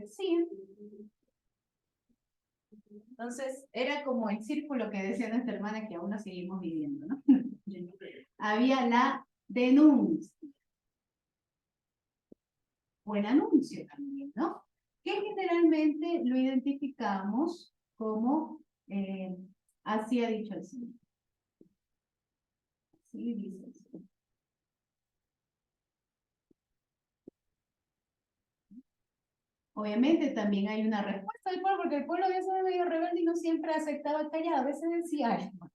Sí. Entonces, era como el círculo que decía nuestra hermana que aún no seguimos viviendo, ¿no? Había la denuncia. O el anuncio también, ¿no? Que generalmente lo identificamos como así ha dicho el Señor. Así dice el Señor. Obviamente también hay una respuesta del pueblo, porque el pueblo a veces es medio rebelde y no siempre aceptaba callado, a veces decía algo.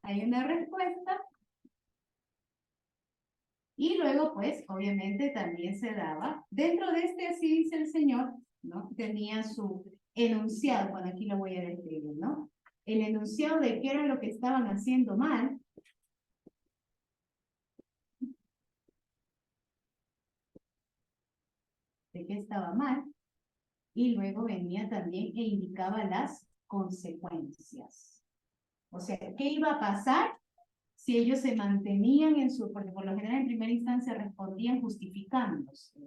Hay una respuesta. Y luego, pues, obviamente también se daba, dentro de este, así dice el Señor, ¿no? Tenía su enunciado, bueno, aquí lo voy a describir, ¿no? El enunciado de qué era lo que estaban haciendo mal. De qué estaba mal. Y luego venía también e indicaba las consecuencias. O sea, ¿qué iba a pasar si ellos se mantenían en su, porque por lo general en primera instancia respondían justificándose,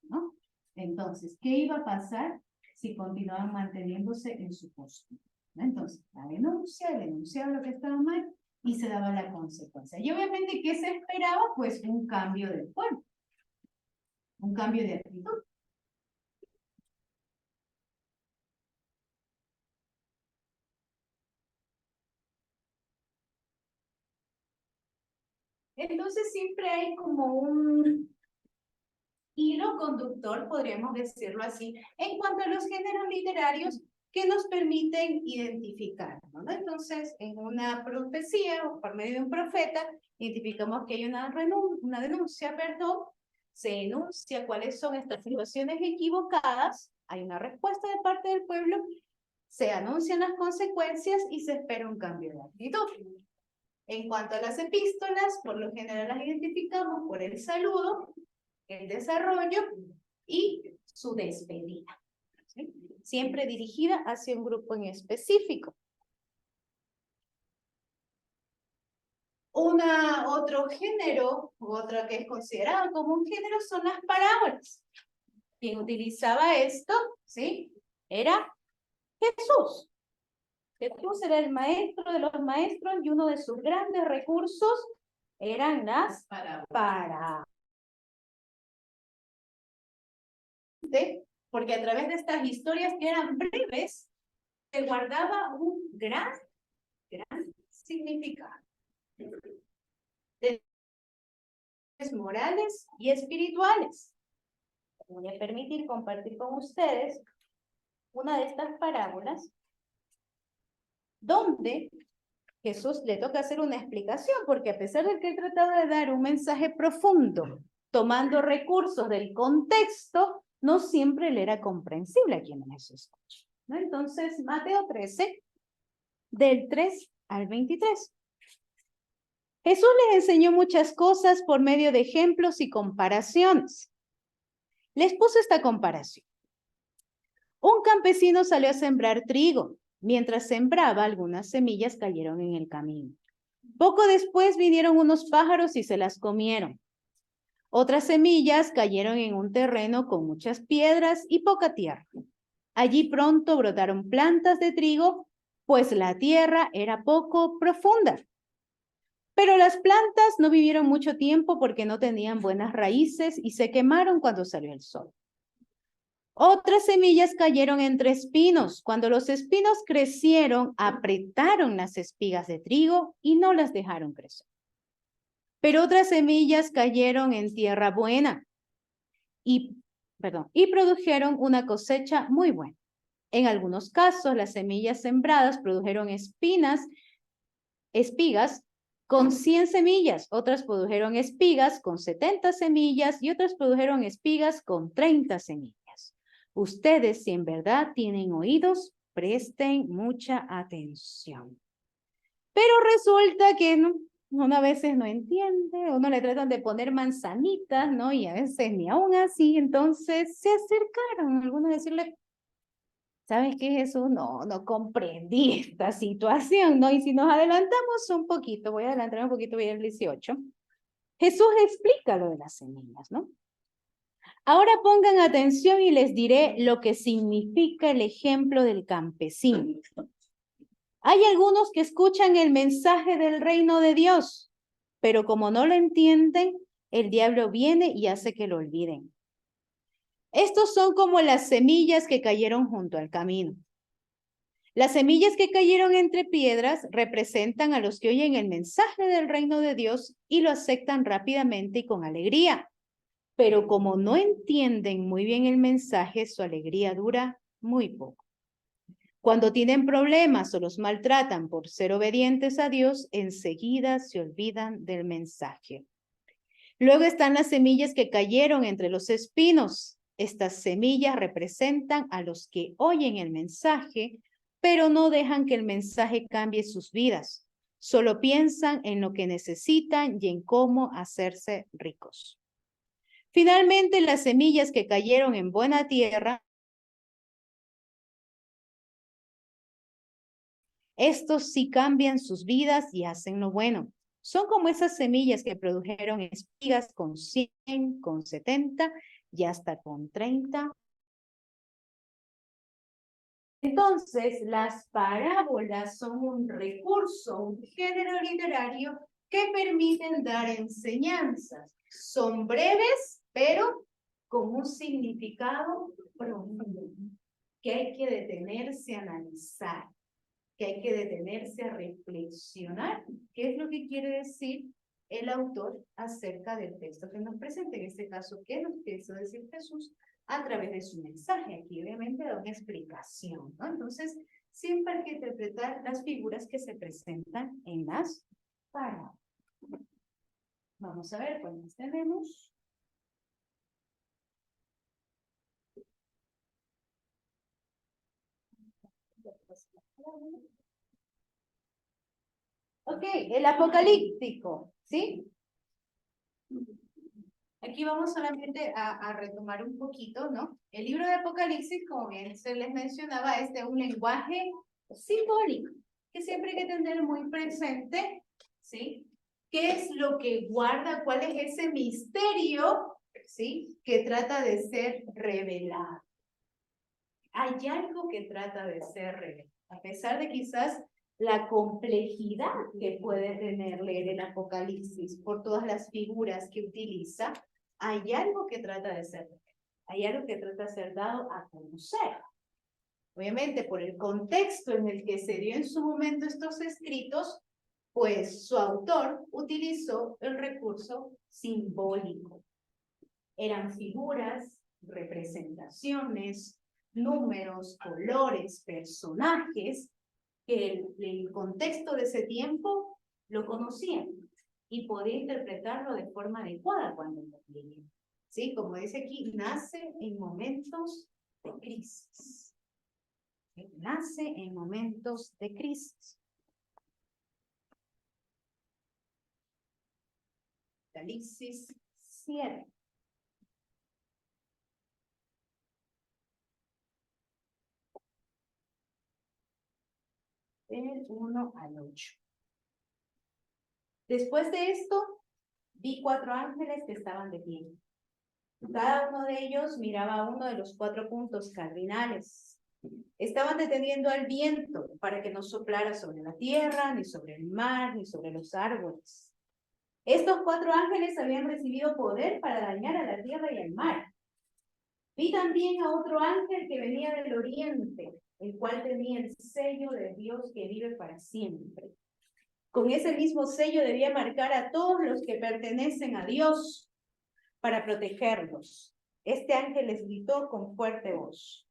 ¿no? Entonces, ¿qué iba a pasar si continuaban manteniéndose en su postura? ¿No? Entonces, la denuncia, denunciaba lo que estaba mal y se daba la consecuencia. Y obviamente, ¿qué se esperaba? Pues un cambio del pueblo, un cambio de actitud. Entonces siempre hay como un hilo conductor, podríamos decirlo así, en cuanto a los géneros literarios que nos permiten identificarnos, ¿no? Entonces, en una profecía o por medio de un profeta, identificamos que hay una denuncia, perdón, se enuncia cuáles son estas situaciones equivocadas, hay una respuesta de parte del pueblo, se anuncian las consecuencias y se espera un cambio de actitud. En cuanto a las epístolas, por lo general las identificamos por el saludo, el desarrollo y su despedida. ¿Sí? Siempre dirigida hacia un grupo en específico. Otro género, otro que es considerado como un género, son las parábolas. Quien utilizaba esto, ¿sí? Era Jesús. Jesús era el maestro de los maestros y uno de sus grandes recursos eran las parábolas. Porque a través de estas historias que eran breves, se guardaba un gran significado. De morales y espirituales. Me voy a permitir compartir con ustedes una de estas parábolas donde Jesús le toca hacer una explicación, porque a pesar de que él trataba de dar un mensaje profundo, tomando recursos del contexto, no siempre le era comprensible a quienes eso escuchan, ¿no? Entonces, Mateo 13, del 3 al 23. Jesús les enseñó muchas cosas por medio de ejemplos y comparaciones. Les puso esta comparación. Un campesino salió a sembrar trigo. Mientras sembraba, algunas semillas cayeron en el camino. Poco después vinieron unos pájaros y se las comieron. Otras semillas cayeron en un terreno con muchas piedras y poca tierra. Allí pronto brotaron plantas de trigo, pues la tierra era poco profunda. Pero las plantas no vivieron mucho tiempo porque no tenían buenas raíces y se quemaron cuando salió el sol. Otras semillas cayeron entre espinos. Cuando los espinos crecieron, apretaron las espigas de trigo y no las dejaron crecer. Pero otras semillas cayeron en tierra buena y produjeron una cosecha muy buena. En algunos casos, las semillas sembradas produjeron espigas con 100 semillas, otras produjeron espigas con 70 semillas y otras produjeron espigas con 30 semillas. Ustedes, si en verdad tienen oídos, presten mucha atención. Pero resulta que uno a veces no entiende, uno le tratan de poner manzanitas, ¿no? Y a veces ni aún así, entonces se acercaron algunos a decirle, ¿sabes qué es eso? No comprendí esta situación, ¿no? Y si nos adelantamos un poquito, voy a adelantar un poquito, voy al 18. Jesús explica lo de las semillas, ¿no? Ahora pongan atención y les diré lo que significa el ejemplo del campesino. Hay algunos que escuchan el mensaje del reino de Dios, pero como no lo entienden, el diablo viene y hace que lo olviden. Estos son como las semillas que cayeron junto al camino. Las semillas que cayeron entre piedras representan a los que oyen el mensaje del reino de Dios y lo aceptan rápidamente y con alegría. Pero como no entienden muy bien el mensaje, su alegría dura muy poco. Cuando tienen problemas o los maltratan por ser obedientes a Dios, enseguida se olvidan del mensaje. Luego están las semillas que cayeron entre los espinos. Estas semillas representan a los que oyen el mensaje, pero no dejan que el mensaje cambie sus vidas. Solo piensan en lo que necesitan y en cómo hacerse ricos. Finalmente, las semillas que cayeron en buena tierra, estos sí cambian sus vidas y hacen lo bueno. Son como esas semillas que produjeron espigas con 100, con 70 y hasta con 30. Entonces, las parábolas son un recurso, un género literario que permiten dar enseñanzas. Son breves, pero con un significado profundo, que hay que detenerse a analizar, que hay que detenerse a reflexionar qué es lo que quiere decir el autor acerca del texto que nos presenta. En este caso, ¿qué nos quiso decir Jesús a través de su mensaje? Aquí obviamente da una explicación, ¿no? Entonces, siempre hay que interpretar las figuras que se presentan en las parábolas. Vamos a ver cuáles tenemos. Ok, el apocalíptico, ¿sí? Aquí vamos solamente a retomar un poquito, ¿no? El libro de Apocalipsis, como bien se les mencionaba, es de un lenguaje simbólico, que siempre hay que tener muy presente, ¿sí? ¿Qué es lo que guarda? ¿Cuál es ese misterio, ¿sí? Que trata de ser revelado. Hay algo que trata de ser revelado, a pesar de quizás la complejidad que puede tener leer el Apocalipsis por todas las figuras que utiliza, hay algo que trata de ser, hay algo que trata de ser dado a conocer. Obviamente, por el contexto en el que se dio en su momento estos escritos, pues su autor utilizó el recurso simbólico. Eran figuras, representaciones, números, colores, personajes, que el contexto de ese tiempo lo conocían y podía interpretarlo de forma adecuada cuando lo leían. ¿Sí? Como dice aquí, nace en momentos de crisis. Nace en momentos de crisis. Apocalipsis 7. del 1 al 8. Después de esto, vi 4 ángeles que estaban de pie. Cada uno de ellos miraba uno de los 4 puntos cardinales. Estaban deteniendo al viento para que no soplara sobre la tierra, ni sobre el mar, ni sobre los árboles. Estos 4 ángeles habían recibido poder para dañar a la tierra y al mar. Vi también a otro ángel que venía del oriente, el cual tenía el sello de Dios que vive para siempre. Con ese mismo sello debía marcar a todos los que pertenecen a Dios para protegerlos. Este ángel les gritó con fuerte voz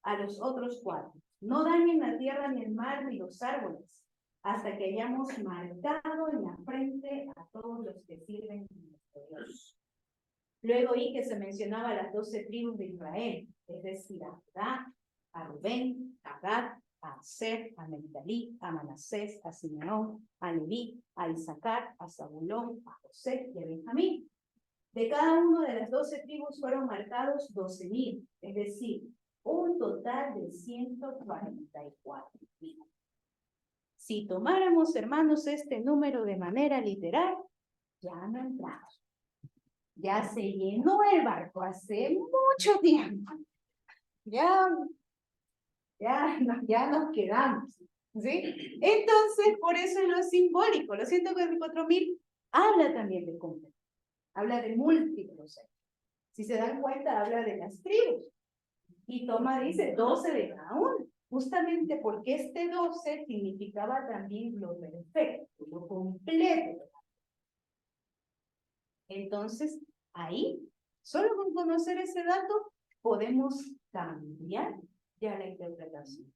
a los otros 4: no dañen la tierra, ni el mar, ni los árboles, hasta que hayamos marcado en la frente a todos los que sirven a nuestro Dios. Luego oí que se mencionaba a las 12 tribus de Israel, es decir, a Judá, a Rubén, a Gad, a Aser, a Neftalí, a Manasés, a Simeón, a Leví, a Isaacar, a Zabulón, a José y a Benjamín. De cada uno de las 12 tribus fueron marcados 12,000, es decir, un total de 144,000. Si tomáramos, hermanos, este número de manera literal, ya no entramos. Ya se llenó el barco hace mucho tiempo. Ya nos quedamos, ¿sí? Entonces, por eso es lo simbólico. Los 144,000 habla también de cómo. Habla de múltiplos. Si se dan cuenta, habla de las tribus. Y Toma dice 12 de cada uno. Justamente porque este 12 significaba también lo perfecto, lo completo. Entonces, ahí, solo con conocer ese dato, podemos cambiar ya la interpretación.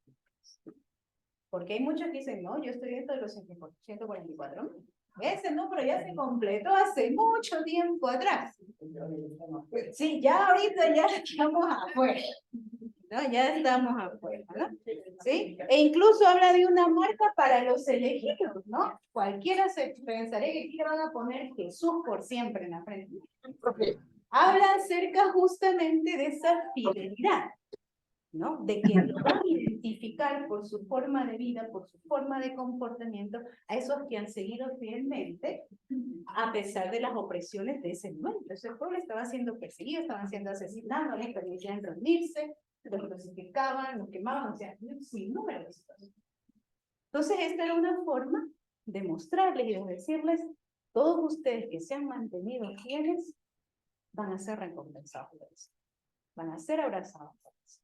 Porque hay muchos que dicen, no, yo estoy dentro de los 144. Ese número ya se completó hace mucho tiempo atrás. Sí, ya ahorita ya estamos afuera. ¿No? Ya estamos afuera, ¿no? ¿Sí? E incluso habla de una marca para los elegidos, ¿no? Cualquiera se pensaría que aquí van a poner Jesús por siempre en la frente. Habla acerca justamente de esa fidelidad, ¿no? De que lo van a identificar por su forma de vida, por su forma de comportamiento, a esos que han seguido fielmente, a pesar de las opresiones de ese momento. Ese pueblo estaba siendo perseguido, estaban siendo asesinados, no les permitían reunirse, los crucificaban, los quemaban, o sea, sin número de situaciones. Entonces, esta era una forma de mostrarles y de decirles, todos ustedes que se han mantenido fieles, van a ser recompensados por eso. Van a ser abrazados por eso.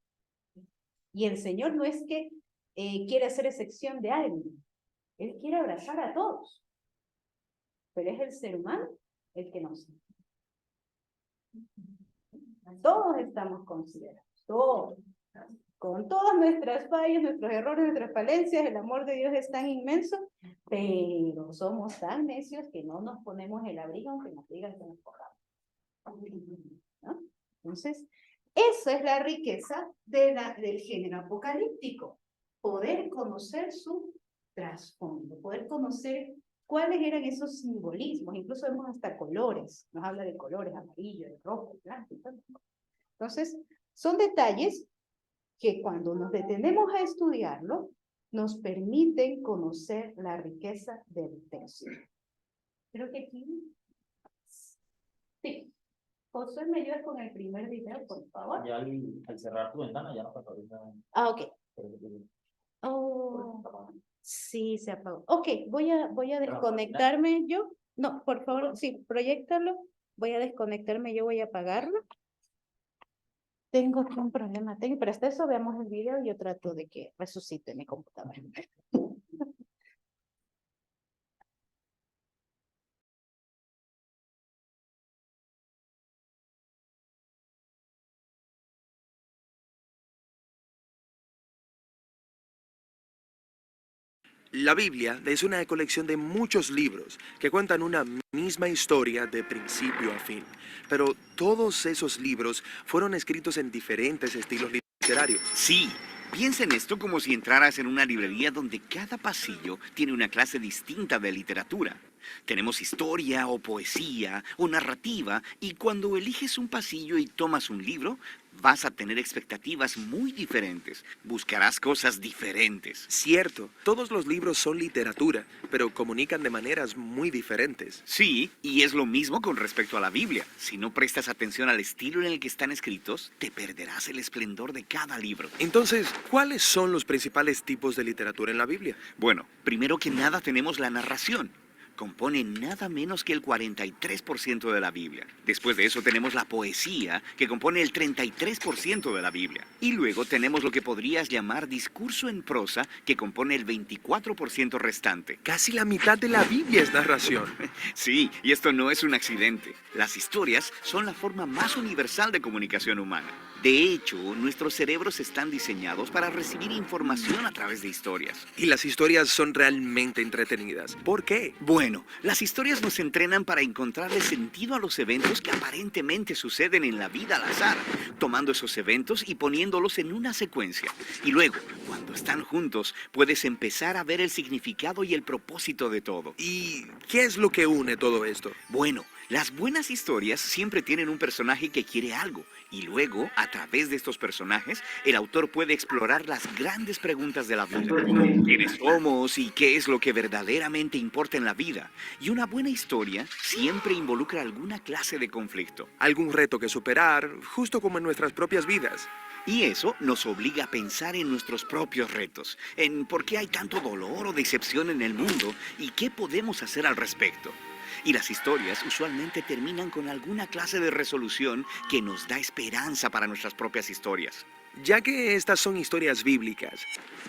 Y el Señor no es que quiere hacer excepción de alguien. Él quiere abrazar a todos. Pero es el ser humano el que no siente. Todos estamos considerados. Todos. Con todas nuestras fallas, nuestros errores, nuestras falencias, el amor de Dios es tan inmenso, pero somos tan necios que no nos ponemos el abrigo aunque nos digan que nos pongamos. ¿No? Entonces, esa es la riqueza del género apocalíptico. Poder conocer su trasfondo, poder conocer cuáles eran esos simbolismos. Incluso vemos hasta colores. Nos habla de colores, amarillo, de rojo, blanco. Entonces, son detalles que cuando nos detenemos a estudiarlo, nos permiten conocer la riqueza del texto. Creo que aquí... Sí. José, ¿me ayudas con el primer video, por favor? Ya al cerrar tu ventana ya no pasa ahorita. Ah, ok. Oh, sí, se apagó. Ok, voy a desconectarme yo. No, por favor, sí, proyéctalo. Voy a desconectarme, yo voy a apagarlo. Tengo aquí un problema técnico, pero hasta eso veamos el video y yo trato de que resucite mi computadora. La Biblia es una colección de muchos libros que cuentan una misma historia de principio a fin. Pero todos esos libros fueron escritos en diferentes estilos literarios. Sí, piensa en esto como si entraras en una librería donde cada pasillo tiene una clase distinta de literatura. Tenemos historia o poesía o narrativa, y cuando eliges un pasillo y tomas un libro, vas a tener expectativas muy diferentes. Buscarás cosas diferentes. Cierto, todos los libros son literatura, pero comunican de maneras muy diferentes. Sí, y es lo mismo con respecto a la Biblia. Si no prestas atención al estilo en el que están escritos, te perderás el esplendor de cada libro. Entonces, ¿cuáles son los principales tipos de literatura en la Biblia? Bueno, primero que nada tenemos la narración. Compone nada menos que el 43% de la Biblia. Después de eso tenemos la poesía, que compone el 33% de la Biblia. Y luego tenemos lo que podrías llamar discurso en prosa, que compone el 24% restante. Casi la mitad de la Biblia es narración. Sí, y esto no es un accidente. Las historias son la forma más universal de comunicación humana. De hecho, nuestros cerebros están diseñados para recibir información a través de historias. Y las historias son realmente entretenidas. ¿Por qué? Bueno, las historias nos entrenan para encontrarle sentido a los eventos que aparentemente suceden en la vida al azar, tomando esos eventos y poniéndolos en una secuencia. Y luego, cuando están juntos, puedes empezar a ver el significado y el propósito de todo. ¿Y qué es lo que une todo esto? Bueno, las buenas historias siempre tienen un personaje que quiere algo, y luego, a través de estos personajes, el autor puede explorar las grandes preguntas de la vida. ¿Quiénes somos y qué es lo que verdaderamente importa en la vida? Y una buena historia siempre involucra alguna clase de conflicto. Algún reto que superar, justo como en nuestras propias vidas. Y eso nos obliga a pensar en nuestros propios retos, en por qué hay tanto dolor o decepción en el mundo y qué podemos hacer al respecto. Y las historias usualmente terminan con alguna clase de resolución que nos da esperanza para nuestras propias historias. Ya que estas son historias bíblicas,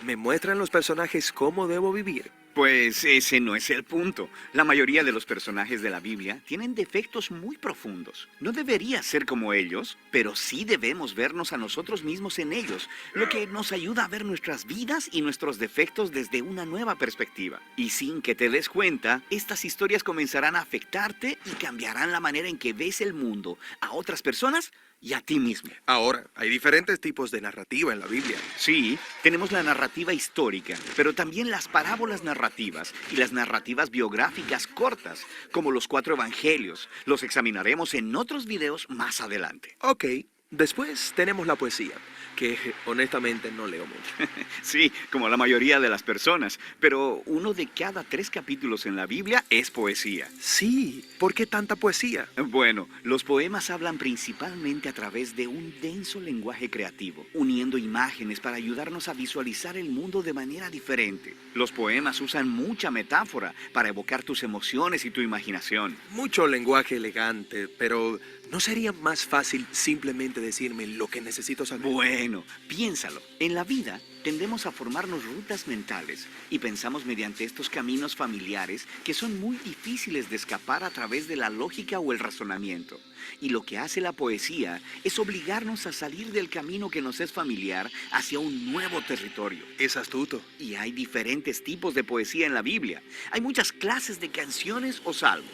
¿me muestran los personajes cómo debo vivir? Pues ese no es el punto. La mayoría de los personajes de la Biblia tienen defectos muy profundos. No debería ser como ellos, pero sí debemos vernos a nosotros mismos en ellos, lo que nos ayuda a ver nuestras vidas y nuestros defectos desde una nueva perspectiva. Y sin que te des cuenta, estas historias comenzarán a afectarte y cambiarán la manera en que ves el mundo, a otras personas y a ti mismo. Ahora, hay diferentes tipos de narrativa en la Biblia. Sí, tenemos la narrativa histórica, pero también las parábolas narrativas y las narrativas biográficas cortas, como los 4 evangelios. Los examinaremos en otros videos más adelante. Ok, después tenemos la poesía, que honestamente no leo mucho. Sí, como la mayoría de las personas, pero 1 de cada 3 capítulos en la Biblia es poesía. Sí, ¿por qué tanta poesía? Bueno, los poemas hablan principalmente a través de un denso lenguaje creativo, uniendo imágenes para ayudarnos a visualizar el mundo de manera diferente. Los poemas usan mucha metáfora para evocar tus emociones y tu imaginación. Mucho lenguaje elegante, pero ¿no sería más fácil simplemente decirme lo que necesito saber? Bueno, piénsalo. En la vida tendemos a formarnos rutas mentales y pensamos mediante estos caminos familiares que son muy difíciles de escapar a través de la lógica o el razonamiento. Y lo que hace la poesía es obligarnos a salir del camino que nos es familiar hacia un nuevo territorio. Es astuto. Y hay diferentes tipos de poesía en la Biblia. Hay muchas clases de canciones o salmos.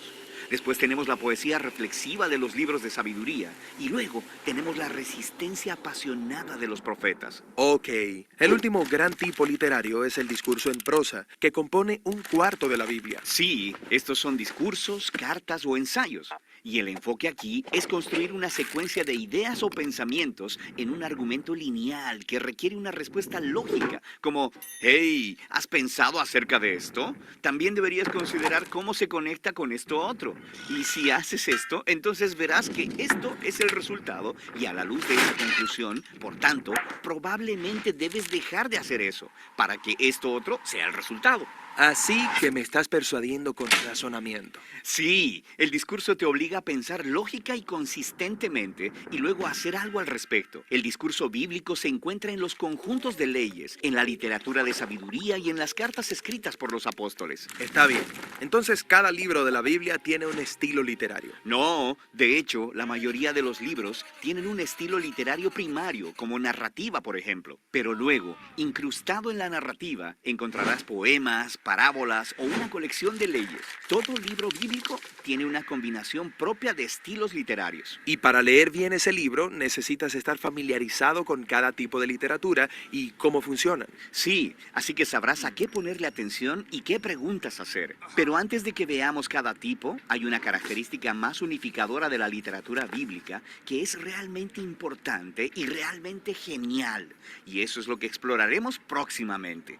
Después tenemos la poesía reflexiva de los libros de sabiduría. Y luego tenemos la resistencia apasionada de los profetas. Ok, el último gran tipo literario es el discurso en prosa, que compone 1/4 de la Biblia. Sí, estos son discursos, cartas o ensayos. Y el enfoque aquí es construir una secuencia de ideas o pensamientos en un argumento lineal que requiere una respuesta lógica, como, hey, ¿has pensado acerca de esto? También deberías considerar cómo se conecta con esto otro. Y si haces esto, entonces verás que esto es el resultado y a la luz de esa conclusión, por tanto, probablemente debes dejar de hacer eso para que esto otro sea el resultado. Así que me estás persuadiendo con razonamiento. Sí, el discurso te obliga a pensar lógica y consistentemente y luego a hacer algo al respecto. El discurso bíblico se encuentra en los conjuntos de leyes, en la literatura de sabiduría y en las cartas escritas por los apóstoles. Está bien. Entonces, cada libro de la Biblia tiene un estilo literario. No, de hecho, la mayoría de los libros tienen un estilo literario primario, como narrativa, por ejemplo. Pero luego, incrustado en la narrativa, encontrarás poemas, parábolas o una colección de leyes. Todo libro bíblico tiene una combinación propia de estilos literarios. Y para leer bien ese libro necesitas estar familiarizado con cada tipo de literatura y cómo funcionan. Sí, así que sabrás a qué ponerle atención y qué preguntas hacer. Pero antes de que veamos cada tipo, hay una característica más unificadora de la literatura bíblica que es realmente importante y realmente genial. Y eso es lo que exploraremos próximamente.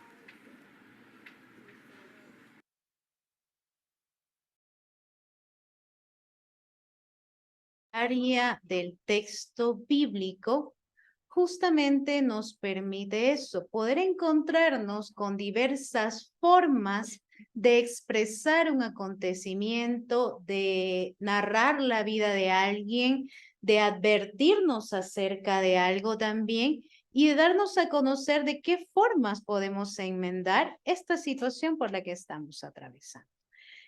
Área del texto bíblico justamente nos permite eso, poder encontrarnos con diversas formas de expresar un acontecimiento, de narrar la vida de alguien, de advertirnos acerca de algo también y de darnos a conocer de qué formas podemos enmendar esta situación por la que estamos atravesando.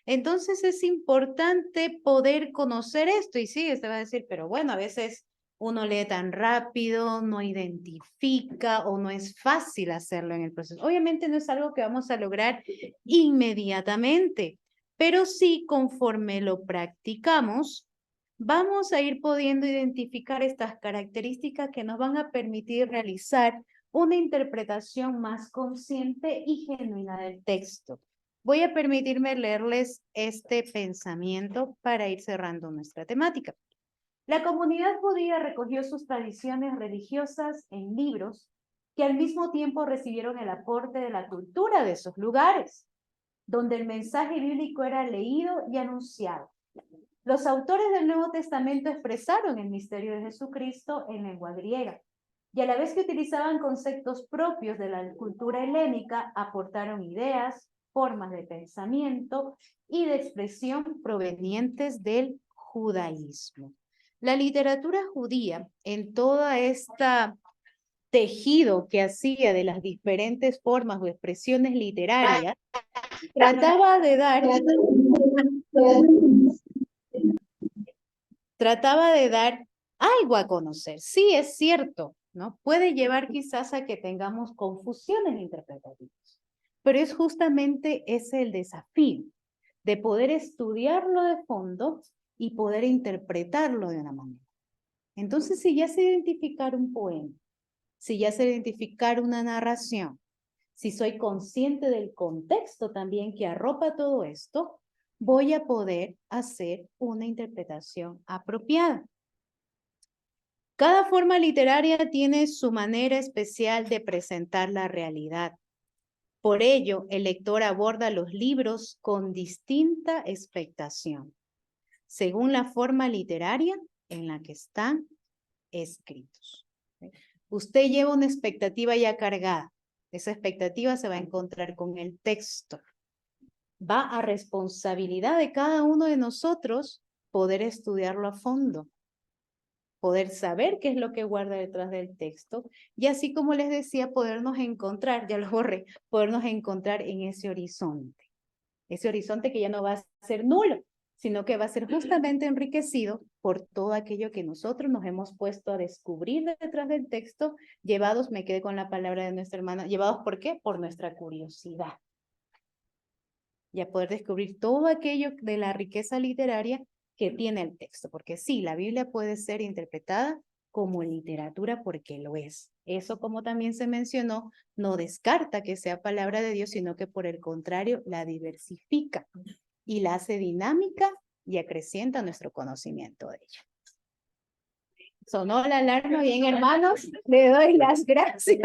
Entonces es importante poder conocer esto y sí, usted va a decir, pero bueno, a veces uno lee tan rápido, no identifica o no es fácil hacerlo en el proceso. Obviamente no es algo que vamos a lograr inmediatamente, pero sí conforme lo practicamos, vamos a ir pudiendo identificar estas características que nos van a permitir realizar una interpretación más consciente y genuina del texto. Voy a permitirme leerles este pensamiento para ir cerrando nuestra temática. La comunidad judía recogió sus tradiciones religiosas en libros que al mismo tiempo recibieron el aporte de la cultura de esos lugares, donde el mensaje bíblico era leído y anunciado. Los autores del Nuevo Testamento expresaron el misterio de Jesucristo en lengua griega, y a la vez que utilizaban conceptos propios de la cultura helénica, aportaron ideas, formas de pensamiento y de expresión provenientes del judaísmo. La literatura judía, en toda esta tejido que hacía de las diferentes formas o expresiones literarias, trataba de dar algo a conocer. Sí, es cierto, ¿no? Puede llevar quizás a que tengamos confusiones interpretativas, pero es justamente ese el desafío de poder estudiarlo de fondo y poder interpretarlo de una manera. Entonces, si ya sé identificar un poema, si ya sé identificar una narración, si soy consciente del contexto también que arropa todo esto, voy a poder hacer una interpretación apropiada. Cada forma literaria tiene su manera especial de presentar la realidad. Por ello, el lector aborda los libros con distinta expectación, según la forma literaria en la que están escritos. Usted lleva una expectativa ya cargada. Esa expectativa se va a encontrar con el texto. Va a responsabilidad de cada uno de nosotros poder estudiarlo a fondo, poder saber qué es lo que guarda detrás del texto, y así como les decía, podernos encontrar, ya lo borré, podernos encontrar en ese horizonte que ya no va a ser nulo, sino que va a ser justamente enriquecido por todo aquello que nosotros nos hemos puesto a descubrir detrás del texto, llevados, me quedé con la palabra de nuestra hermana, llevados ¿por qué? Por nuestra curiosidad. Y a poder descubrir todo aquello de la riqueza literaria que tiene el texto, porque sí, la Biblia puede ser interpretada como literatura porque lo es. Eso, como también se mencionó, no descarta que sea palabra de Dios, sino que por el contrario la diversifica y la hace dinámica y acrecienta nuestro conocimiento de ella. Sonó la alarma, bien hermanos, le doy las gracias.